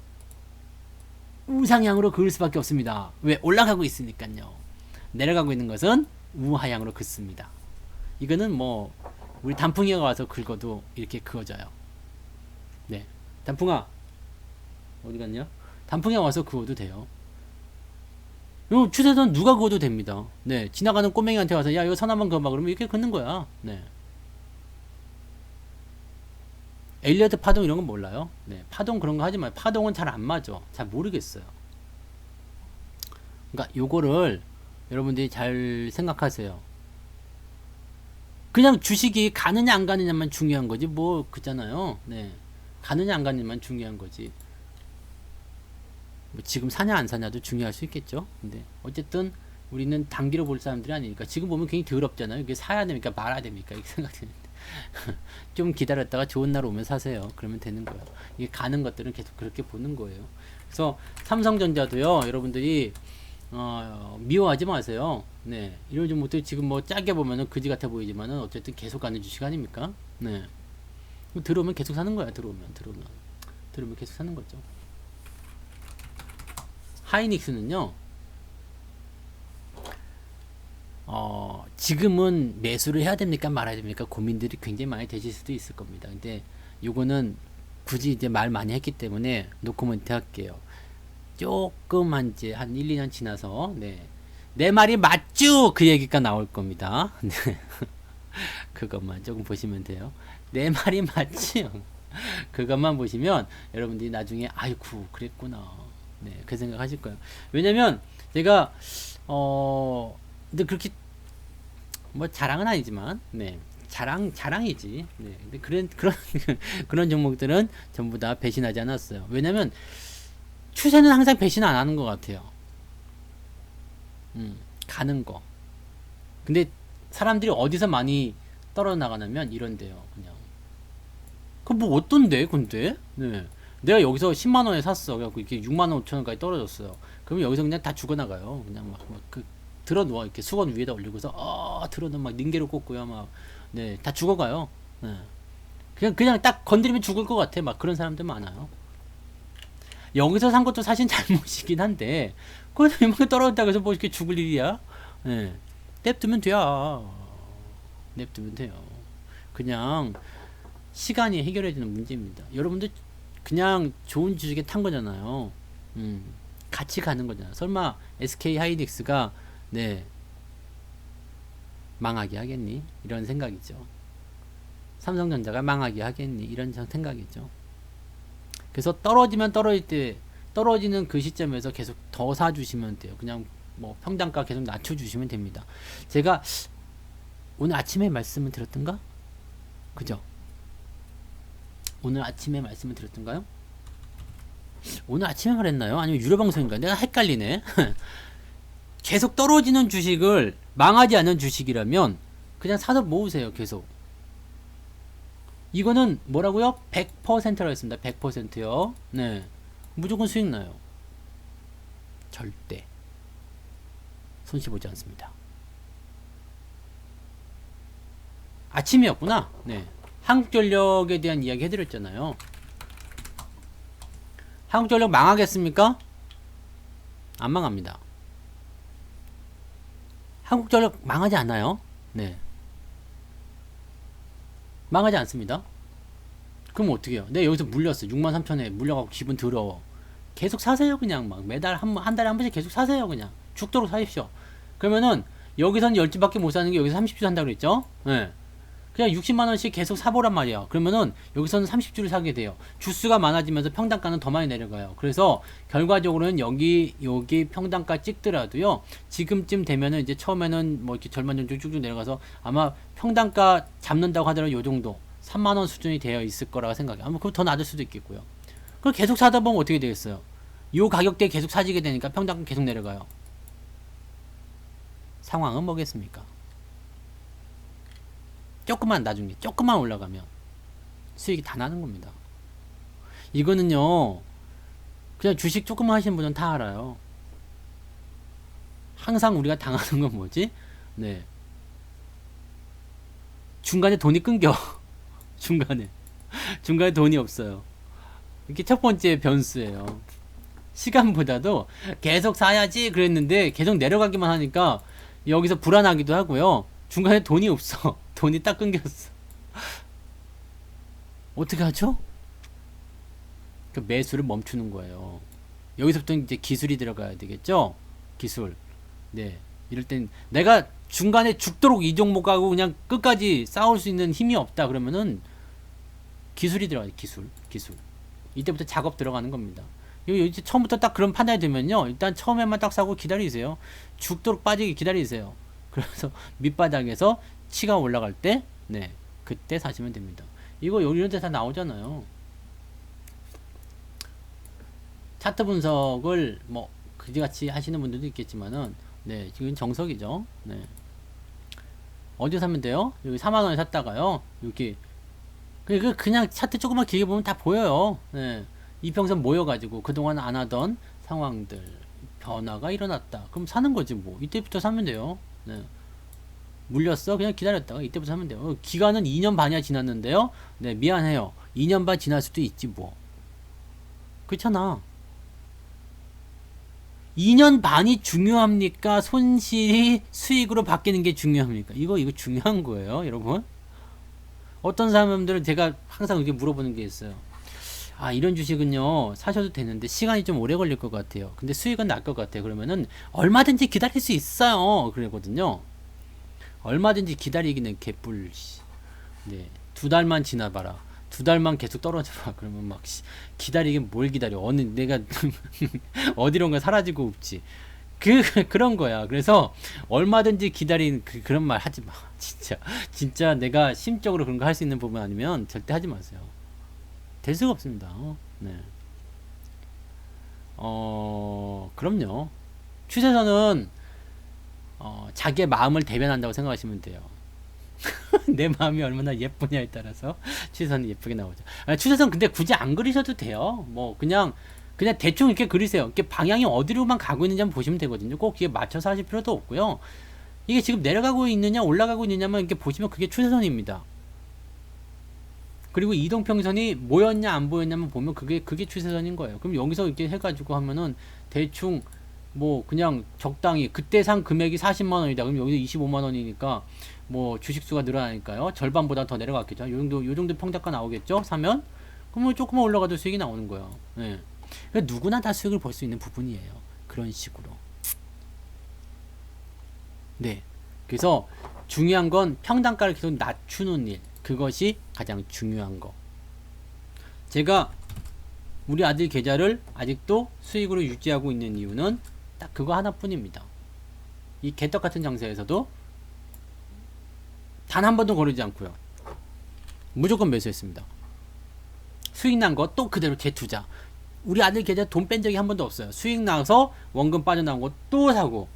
우상향으로 그을 수밖에 없습니다. 왜? 올라가고 있으니까요. 내려가고 있는 것은 우하향으로 긋습니다. 이거는 뭐 우리 단풍이가 와서 긁어도 이렇게 그어져요. 네, 단풍아 어디 갔냐? 단풍이가 와서 그어도 돼요. 요 추세선 누가 그어도 됩니다. 네, 지나가는 꼬맹이한테 와서 야 이거 선 한번 그어봐 그러면 이렇게 긋는 거야. 네. 엘리어트 파동 이런 건 몰라요? 네, 파동 그런 거 하지 마요. 파동은 잘 안 맞아. 잘 모르겠어요. 그러니까 요거를 여러분들이 잘 생각하세요. 그냥 주식이 가느냐 안 가느냐만 중요한 거지 뭐 그잖아요. 네, 가느냐 안 가느냐만 중요한 거지. 뭐 지금 사냐 안 사냐도 중요할 수 있겠죠. 근데 어쨌든 우리는 단기로 볼 사람들이 아니니까. 지금 보면 굉장히 더럽잖아요. 이게 사야 됩니까 말아야 됩니까 이렇게 생각되는데 좀 기다렸다가 좋은 날 오면 사세요. 그러면 되는 거예요. 이게 가는 것들은 계속 그렇게 보는 거예요. 그래서 삼성전자도요, 여러분들이 미워하지 마세요. 네, 이런 좀 못해 지금 뭐 짜게 보면은 그지 같아 보이지만은 어쨌든 계속 가는 주식 아닙니까? 네, 들어오면 계속 사는 거야. 들어오면 계속 사는 거죠. 하이닉스는요, 지금은 매수를 해야 됩니까 말아야 됩니까 고민들이 굉장히 많이 되실 수도 있을 겁니다. 근데 요거는 굳이 이제 말 많이 했기 때문에 노코멘트 할게요. 조금만 이제 한 1, 2년 지나서 내 말이 맞죠? 그 얘기가 나올 겁니다. 네. 그것만 조금 보시면 돼요. 내 말이 맞지요? 그것만 보시면 여러분들이 나중에 아이쿠 그랬구나. 네, 그 생각 하실 거예요. 왜냐면 제가 근데 그렇게 뭐 자랑은 아니지만 자랑이지. 네. 근데 그런 종목들은 전부 다 배신하지 않았어요. 왜냐면 추세는 항상 배신 안 하는 것 같아요. 가는 거. 근데 사람들이 어디서 많이 떨어 나가냐면 이런데요. 그냥. 그 뭐 어떤데, 근데? 네. 내가 여기서 10만 원에 샀어. 그래갖고 이렇게 6만 원 5천 원까지 떨어졌어요. 그러면 여기서 그냥 다 죽어나가요. 그냥 막 들어 누워 이렇게 수건 위에다 올리고서 들어 누워 막 닌게로 꽂고요. 막 네, 다 죽어가요. 네. 그냥 딱 건드리면 죽을 것 같아. 막 그런 사람들 많아요. 여기서 산 것도 사실 잘못이긴 한데 그래서 이만큼 떨어졌다고 해서 뭐 이렇게 죽을 일이야? 네. 냅두면 돼요. 냅두면 돼요. 그냥 시간이 해결해주는 문제입니다. 여러분들 그냥 좋은 주식에 탄 거잖아요. 같이 가는 거잖아. 설마 SK 하이닉스가 네 망하게 하겠니? 이런 생각이죠. 삼성전자가 망하게 하겠니? 이런 생각이죠. 그래서 떨어지면 떨어질 때 떨어지는 그 시점에서 계속 더 사주시면 돼요. 그냥 뭐 평단가 계속 낮춰주시면 됩니다. 제가 오늘 아침에 말씀을 드렸던가? 그죠? 오늘 아침에 말씀을 드렸던가요? 오늘 아침에 말했나요? 아니면 유료방송인가? 내가 헷갈리네. 계속 떨어지는 주식을 망하지 않는 주식이라면 그냥 사서 모으세요. 계속. 이거는 뭐라고요? 100%라고 했습니다. 100%요. 네. 무조건 수익 나요. 절대 손실 보지 않습니다. 아침이었구나. 네. 한국전력에 대한 이야기 해드렸잖아요. 한국전력 망하겠습니까? 안 망합니다. 한국전력 망하지 않아요. 네. 망하지 않습니다. 그럼 어떻게 해요? 내가 여기서 물렸어. 63,000에 물려갖고 기분 더러워. 계속 사세요. 그냥 막 매달 한 달에 한 번씩 계속 사세요. 그냥 죽도록 사십시오. 그러면은 여기서는 10주밖에 못 사는 게 여기서 30주 산다고 그랬죠? 네. 그냥 60만원씩 계속 사보란 말이야. 그러면은 여기서는 30주를 사게 돼요. 주수가 많아지면서 평단가는 더 많이 내려가요. 그래서 결과적으로는 여기 평단가 찍더라도요. 지금쯤 되면은 이제 처음에는 뭐 이렇게 절반전 쭉쭉 내려가서 아마 평단가 잡는다고 하더라도 요 정도 3만원 수준이 되어 있을 거라고 생각해요. 아마 그거 더 낮을 수도 있겠고요. 그럼 계속 사다 보면 어떻게 되겠어요? 요 가격대에 계속 사지게 되니까 평단가 계속 내려가요. 상황은 뭐겠습니까? 나중에 조금만 올라가면 수익이 다 나는 겁니다. 이거는요 그냥 주식 조금만 하시는 분은 다 알아요. 항상 우리가 당하는 건 뭐지? 네, 중간에 돈이 끊겨. 중간에 돈이 없어요. 이게 첫 번째 변수예요. 시간보다도 계속 사야지 그랬는데 계속 내려가기만 하니까 여기서 불안하기도 하고요. 중간에 돈이 없어. 돈이 딱 끊겼어. 어떻게 하죠? 그 매수를 멈추는 거예요. 여기서부터 이제 기술이 들어가야 되겠죠? 기술. 네. 이럴 땐 내가 중간에 죽도록 이 종목하고 그냥 끝까지 싸울 수 있는 힘이 없다 그러면은 기술이 들어가요. 기술. 이때부터 작업 들어가는 겁니다. 이제 처음부터 딱 그런 판단이 되면요. 일단 처음에만 딱 사고 기다리세요. 죽도록 빠지게 기다리세요. 그래서 밑바닥에서 치가 올라갈 때, 네, 그때 사시면 됩니다. 이거 이런 데 다 나오잖아요. 차트 분석을 뭐 그지같이 하시는 분들도 있겠지만은, 네, 지금 정석이죠. 네. 어디 사면 돼요? 여기 4만 원에 샀다가요. 여기 그냥 차트 조금만 길게 보면 다 보여요. 네. 이평선 모여가지고 그동안 안 하던 상황들 변화가 일어났다. 그럼 사는 거지 뭐. 이때부터 사면 돼요. 네. 물렸어? 그냥 기다렸다가 이때부터 사면 돼요. 기간은 2년 반이나 지났는데요. 네, 미안해요. 2년 반 지날 수도 있지 뭐. 그렇잖아. 2년 반이 중요합니까? 손실이 수익으로 바뀌는 게 중요합니까? 이거 중요한 거예요, 여러분. 어떤 사람들은 제가 항상 이렇게 물어보는 게 있어요. 아, 이런 주식은요 사셔도 되는데 시간이 좀 오래 걸릴 것 같아요. 근데 수익은 날 것 같아요. 그러면은 얼마든지 기다릴 수 있어요. 그러거든요. 얼마든지 기다리기는 개뿔. 네, 2달만 지나봐라. 2달만 계속 떨어져봐. 그러면 기다리긴 뭘 기다려. 내가 어디론가 사라지고 없지. 그런 거야. 그래서 얼마든지 기다린 그런 말 하지 마. 진짜 내가 심적으로 그런 거 할 수 있는 부분 아니면 절대 하지 마세요. 될 수가 없습니다. 네. 그럼요. 추세선은 자기의 마음을 대변한다고 생각하시면 돼요. 내 마음이 얼마나 예쁘냐에 따라서 추세선이 예쁘게 나오죠. 추세선 근데 굳이 안 그리셔도 돼요. 뭐 그냥 대충 이렇게 그리세요. 이렇게 방향이 어디로만 가고 있는지 한번 보시면 되거든요. 꼭 이게 맞춰서 하실 필요도 없고요. 이게 지금 내려가고 있느냐 올라가고 있느냐만 이렇게 보시면 그게 추세선입니다. 그리고 이동평선이 모였냐 안 보였냐만 보면 그게 추세선인 거예요. 그럼 여기서 이렇게 해가지고 하면은 대충 뭐 그냥 적당히 그때 산 금액이 40만 원이다. 그럼 여기서 25만 원이니까 뭐 주식수가 늘어나니까요. 절반보다 더 내려갔겠죠. 요 정도 평단가 나오겠죠. 사면 그러면 조금만 올라가도 수익이 나오는 거예요. 네. 그러니까 누구나 다 수익을 볼 수 있는 부분이에요. 그런 식으로. 네. 그래서 중요한 건 평단가를 계속 낮추는 일. 그것이 가장 중요한 거. 제가 우리 아들 계좌를 아직도 수익으로 유지하고 있는 이유는 딱 그거 하나뿐입니다. 이 개떡 같은 장세에서도 단 한 번도 거르지 않고요. 무조건 매수했습니다. 수익 난 거 또 그대로 재투자. 우리 아들 계좌 돈 뺀 적이 한 번도 없어요. 수익 나서 원금 빠져나온 거 또 사고,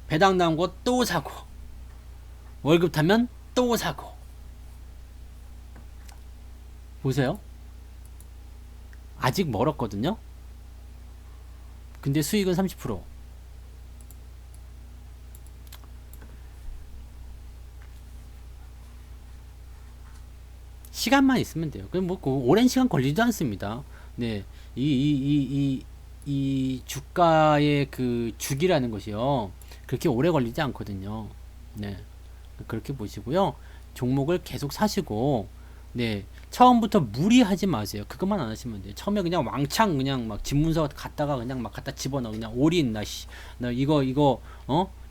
배당 나온 거 또 사고, 월급 타면 또 사고. 보세요. 아직 멀었거든요. 근데 수익은 30%. 시간만 있으면 돼요. 그럼 뭐 오랜 시간 걸리지도 않습니다. 네, 이 주가의 그 주기라는 것이요, 그렇게 오래 걸리지 않거든요. 네, 그렇게 보시고요. 종목을 계속 사시고, 네, 처음부터 무리하지 마세요. 그것만 안 하시면 돼요. 처음에 그냥 왕창 그냥 막 집문서 갖다가 그냥 막 갖다 집어넣어. 그냥 올인, 나 이거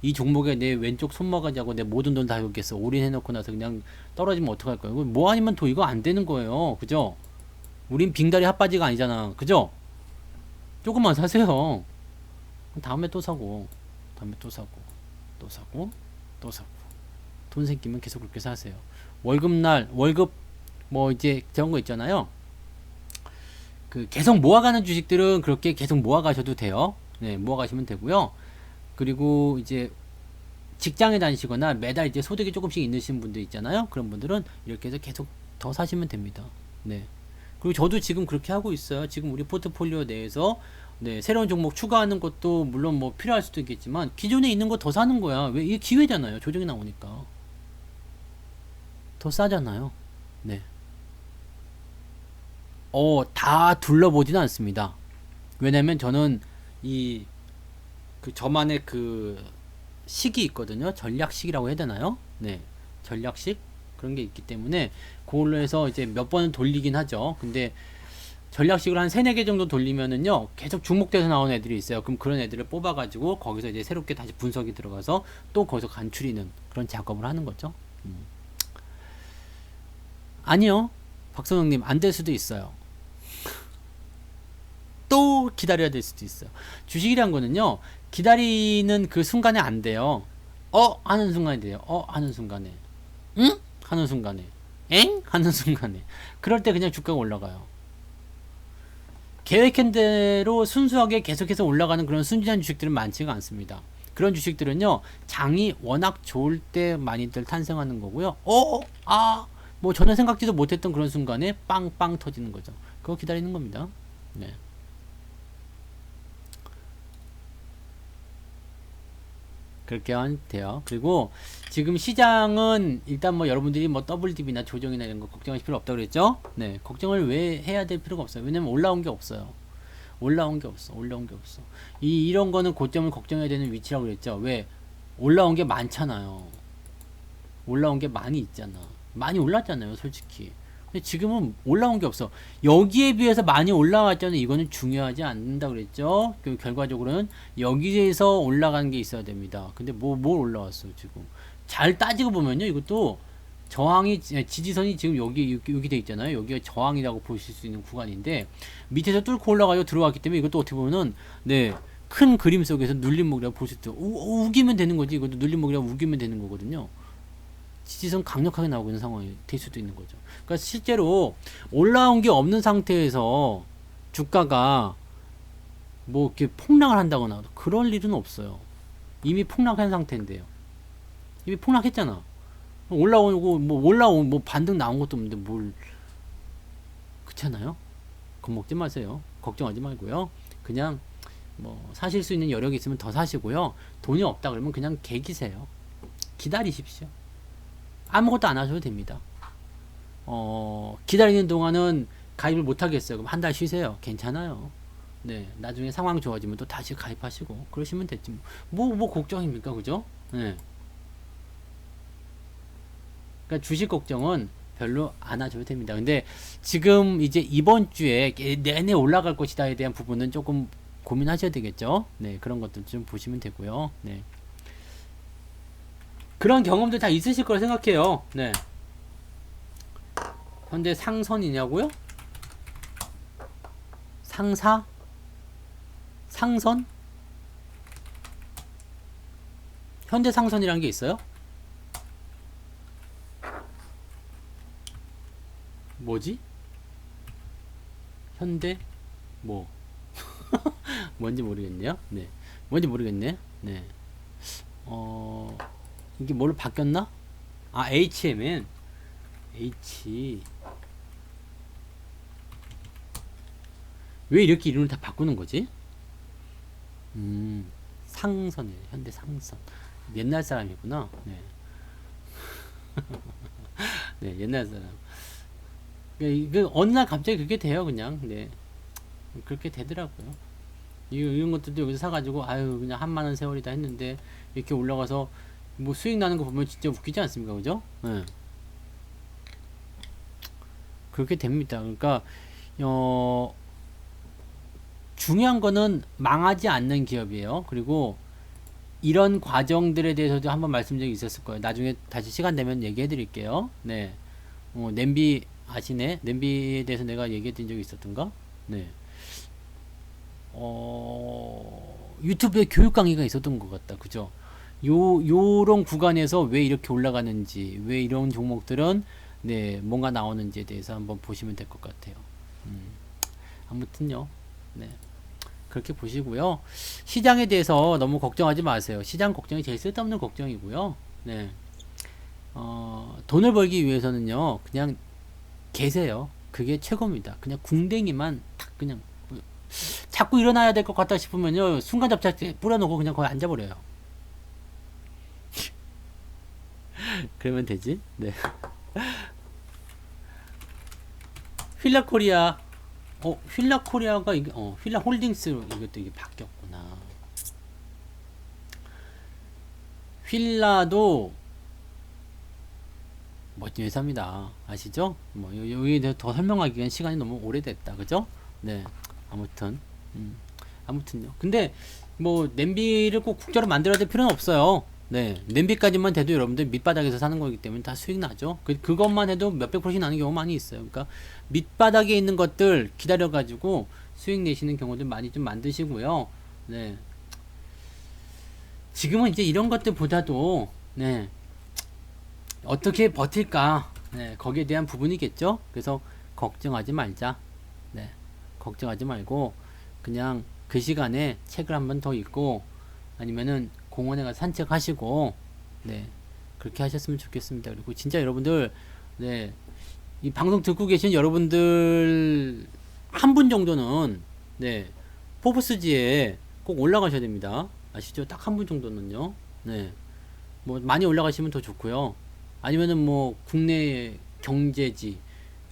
이 종목에 내 왼쪽 손모가지하고 내 모든 돈 다 여기겠어. 올인해놓고 나서 그냥 떨어지면 어떡할 거예요? 뭐 아니면 또 이거 안 되는 거예요. 그죠? 우린 빙다리 핫바지가 아니잖아. 그죠? 조금만 사세요. 다음에 또 사고, 다음에 또 사고, 또 사고, 또 사고. 돈 생기면 계속 그렇게 사세요. 월급 뭐 이제 저런 거 있잖아요. 그 계속 모아가는 주식들은 그렇게 계속 모아가셔도 돼요. 네, 모아가시면 되고요. 그리고 이제 직장에 다니시거나 매달 이제 소득이 조금씩 있으신 분들 있잖아요. 그런 분들은 이렇게 해서 계속 더 사시면 됩니다. 네. 그리고 저도 지금 그렇게 하고 있어요. 지금 우리 포트폴리오 내에서 네, 새로운 종목 추가하는 것도 물론 뭐 필요할 수도 있겠지만 기존에 있는 거 더 사는 거야. 왜? 이게 기회잖아요. 조정이 나오니까. 더 싸잖아요. 네. 다 둘러보지는 않습니다. 왜냐면 저는 저만의 그 식이 있거든요. 전략식이라고 해야 되나요? 네. 전략식? 그런 게 있기 때문에 그걸로 해서 이제 몇 번은 돌리긴 하죠. 근데 전략식을 한 3, 4개 정도 돌리면은요, 계속 중복돼서 나오는 애들이 있어요. 그럼 그런 애들을 뽑아가지고 거기서 이제 새롭게 다시 분석이 들어가서 또 거기서 간추리는 그런 작업을 하는 거죠. 아니요. 박선영님, 안 될 수도 있어요. 또 기다려야 될 수도 있어요. 주식이란 거는요, 기다리는 그 순간에 안 돼요. 하는 순간에 돼요. 하는 순간에. 응? 하는 순간에. 엥? 하는 순간에. 그럴 때 그냥 주가가 올라가요. 계획한 대로 순수하게 계속해서 올라가는 그런 순진한 주식들은 많지가 않습니다. 그런 주식들은요, 장이 워낙 좋을 때 많이들 탄생하는 거고요. 뭐 전혀 생각지도 못했던 그런 순간에 빵빵 터지는 거죠. 그거 기다리는 겁니다. 네. 그렇게 하면 돼요. 그리고 지금 시장은 일단 뭐 여러분들이 뭐 WDB나 조정이나 이런 거 걱정하실 필요 없다고 그랬죠? 네. 걱정을 왜 해야 될 필요가 없어요. 왜냐면 올라온 게 없어요. 올라온 게 없어. 이런 거는 고점을 걱정해야 되는 위치라고 그랬죠. 왜? 올라온 게 많잖아요. 올라온 게 많이 있잖아. 많이 올랐잖아요, 솔직히. 근데 지금은 올라온 게 없어. 여기에 비해서 많이 올라왔잖아요. 이거는 중요하지 않는다 그랬죠. 그 결과적으로는 여기에서 올라가는 게 있어야 됩니다. 근데 뭘 올라왔어 지금. 잘 따지고 보면요, 이것도 지지선이 지금 여기 돼 있잖아요. 여기가 저항이라고 보실 수 있는 구간인데 밑에서 뚫고 올라가요 들어왔기 때문에 이것도 어떻게 보면은 네, 큰 그림 속에서 눌림목이라고 볼 수 있죠. 우기면 되는 거지. 이것도 눌림목이라고 우기면 되는 거거든요. 지지선 강력하게 나오고 있는 상황이 될 수도 있는 거죠. 그러니까 실제로 올라온 게 없는 상태에서 주가가 뭐 이렇게 폭락을 한다거나 그럴 일은 없어요. 이미 폭락한 상태인데요. 이미 폭락했잖아. 올라오고 뭐 반등 나온 것도 없는데 뭘, 그렇잖아요. 겁먹지 마세요. 걱정하지 말고요. 그냥 뭐 사실 수 있는 여력이 있으면 더 사시고요. 돈이 없다 그러면 그냥 개기세요. 기다리십시오. 아무것도 안 하셔도 됩니다. 기다리는 동안은 가입을 못 하겠어요. 그럼 한 달 쉬세요. 괜찮아요. 네, 나중에 상황 좋아지면 또 다시 가입하시고 그러시면 됐지. 뭐 걱정입니까, 그죠? 네. 그러니까 주식 걱정은 별로 안 하셔도 됩니다. 근데 지금 이제 이번 주에 내내 올라갈 것이다에 대한 부분은 조금 고민하셔야 되겠죠. 네, 그런 것들 좀 보시면 되고요. 네. 그런 경험들 다 있으실 거라 생각해요. 네. 현대 상선이냐고요? 상사? 상선? 현대 상선이라는 게 있어요? 뭐지? 현대? 뭐? 뭔지 모르겠네요. 네. 뭔지 모르겠네. 네. 이게 뭘로 바뀌었나? 아, HMN. H. 왜 이렇게 이름을 다 바꾸는 거지? 상선이에요. 현대 상선. 옛날 사람이구나. 네. 네, 옛날 사람. 어느 날 갑자기 그렇게 돼요, 그냥. 네. 그렇게 되더라고요. 이런 것들도 여기서 사가지고, 아유, 그냥 한만원 세월이다 했는데, 이렇게 올라가서, 뭐 수익 나는 거 보면 진짜 웃기지 않습니까? 그죠? 네. 그렇게 됩니다. 그러니까, 중요한 거는 망하지 않는 기업이에요. 그리고 이런 과정들에 대해서도 한번 말씀드린 적이 있었을 거예요. 나중에 다시 시간 되면 얘기해 드릴게요. 네. 냄비 아시네? 냄비에 대해서 내가 얘기해 드린 적이 있었던가? 네. 유튜브에 교육 강의가 있었던 것 같다. 그죠? 요런 구간에서 왜 이렇게 올라가는지, 왜 이런 종목들은, 네, 뭔가 나오는지에 대해서 한번 보시면 될 것 같아요. 아무튼요. 네. 그렇게 보시고요. 시장에 대해서 너무 걱정하지 마세요. 시장 걱정이 제일 쓸데없는 걱정이고요. 네. 돈을 벌기 위해서는요, 그냥 계세요. 그게 최고입니다. 그냥 궁뎅이만 탁 그냥 자꾸 일어나야 될 것 같다 싶으면요, 순간 접착제 뿌려놓고 그냥 거기 앉아버려요. 그러면 되지. 네. 휠라 코리아. 휠라 코리아가 이게 휠라 홀딩스로 이것도 이게 바뀌었구나. 휠라도 멋진 회사입니다. 아시죠? 뭐 여기에 대해서 더 설명하기엔 시간이 너무 오래됐다. 그죠? 네. 아무튼 아무튼요. 근데 뭐 냄비를 꼭 국자로 만들어야 될 필요는 없어요. 네. 냄비까지만 돼도 여러분들 밑바닥에서 사는 거기 때문에 다 수익 나죠. 그것만 해도 몇백 프로씩 나는 경우 많이 있어요. 그러니까 밑바닥에 있는 것들 기다려 가지고 수익 내시는 경우들 많이 좀 만드시고요. 네. 지금은 이제 이런 것들보다도 네. 어떻게 버틸까? 네, 거기에 대한 부분이겠죠. 그래서 걱정하지 말자. 네, 걱정하지 말고 그냥 그 시간에 책을 한 번 더 읽고 아니면은 공원에 가서 산책하시고 네, 그렇게 하셨으면 좋겠습니다. 그리고 진짜 여러분들 네, 이 방송 듣고 계신 여러분들 한 분 정도는 네, 포브스지에 꼭 올라가셔야 됩니다. 아시죠? 딱 한 분 정도는요. 네, 뭐 많이 올라가시면 더 좋고요. 아니면은 뭐 국내 경제지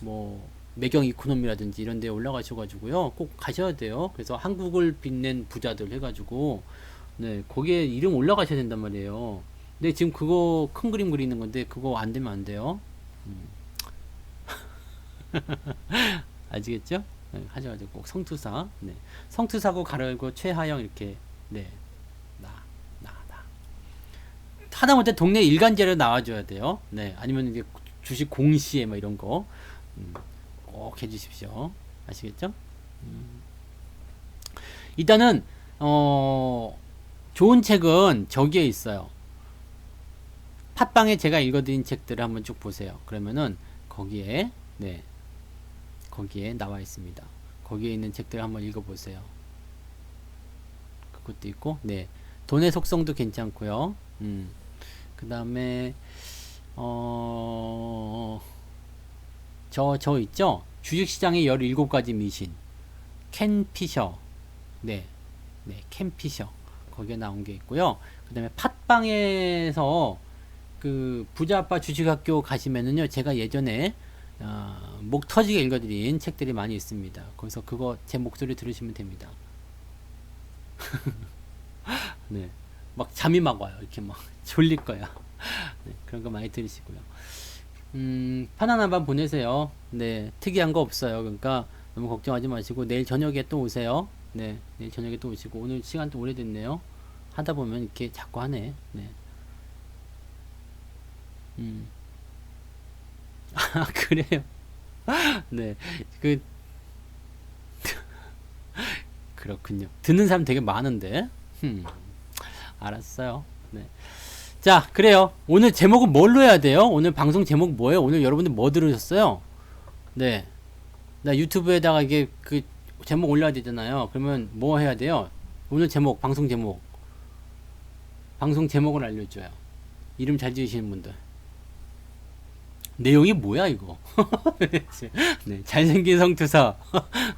뭐 매경 이코노미라든지 이런 데 올라가셔가지고요 꼭 가셔야 돼요. 그래서 한국을 빛낸 부자들 해가지고 네 거기에 이름 올라가셔야 된단 말이에요. 근데 지금 그거 큰 그림 그리는 건데 그거 안 되면 안 돼요. 아시겠죠? 네, 하셔가지고 꼭 성투사 네 성투사고 가르고 최하영 이렇게 네 하다못해 동네 일간지로 나와줘야 돼요. 네, 아니면 이제 주식 공시에 뭐 이런 거 꼭 해주십시오. 아시겠죠? 일단은 어, 좋은 책은 저기에 있어요. 팟빵에 제가 읽어드린 책들을 한번 쭉 보세요. 그러면은 거기에 네 거기에 나와 있습니다. 거기에 있는 책들을 한번 읽어보세요. 그것도 있고 네 돈의 속성도 괜찮고요. 그 다음에 저 있죠? 주식시장의 17가지 미신 켄 피셔 네, 켄 피셔 거기에 나온 게 있고요. 그 다음에 팟빵에서 그 부자아빠 주식학교 가시면은요 제가 예전에 목 터지게 읽어드린 책들이 많이 있습니다. 거기서 그거 제 목소리 들으시면 됩니다. 네, 막 잠이 막 와요. 이렇게 막 졸릴 거야. 네, 그런 거 많이 들으시고요. 편안한 밤 보내세요. 네, 특이한 거 없어요. 그러니까 너무 걱정하지 마시고 내일 저녁에 또 오세요. 네, 내일 저녁에 또 오시고 오늘 시간 또 오래됐네요. 하다 보면 이렇게 자꾸 하네. 네, 아 그래요. 네, 그 그렇군요. 듣는 사람 되게 많은데. 알았어요. 네. 자, 그래요. 오늘 제목은 뭘로 해야 돼요? 오늘 방송 제목 뭐예요? 오늘 여러분들 뭐 들으셨어요? 네. 나 유튜브에다가 이게 그 제목 올려야 되잖아요. 그러면 뭐 해야 돼요? 오늘 제목, 방송 제목. 방송 제목을 알려줘요. 이름 잘 지으시는 분들. 내용이 뭐야, 이거? 네. 잘생긴 성투사.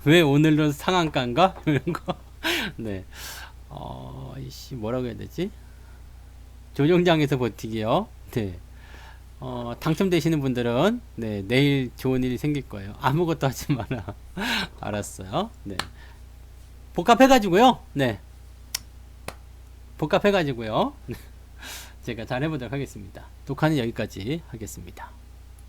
왜 오늘로 상한가인가? 이런 거. 네. 이씨, 뭐라고 해야 되지? 조정장에서 버티기요. 네. 당첨되시는 분들은, 네, 내일 좋은 일이 생길 거예요. 아무것도 하지 마라. 알았어요. 네. 복합해가지고요. 네. 복합해가지고요. 제가 잘 해보도록 하겠습니다. 독하는 여기까지 하겠습니다.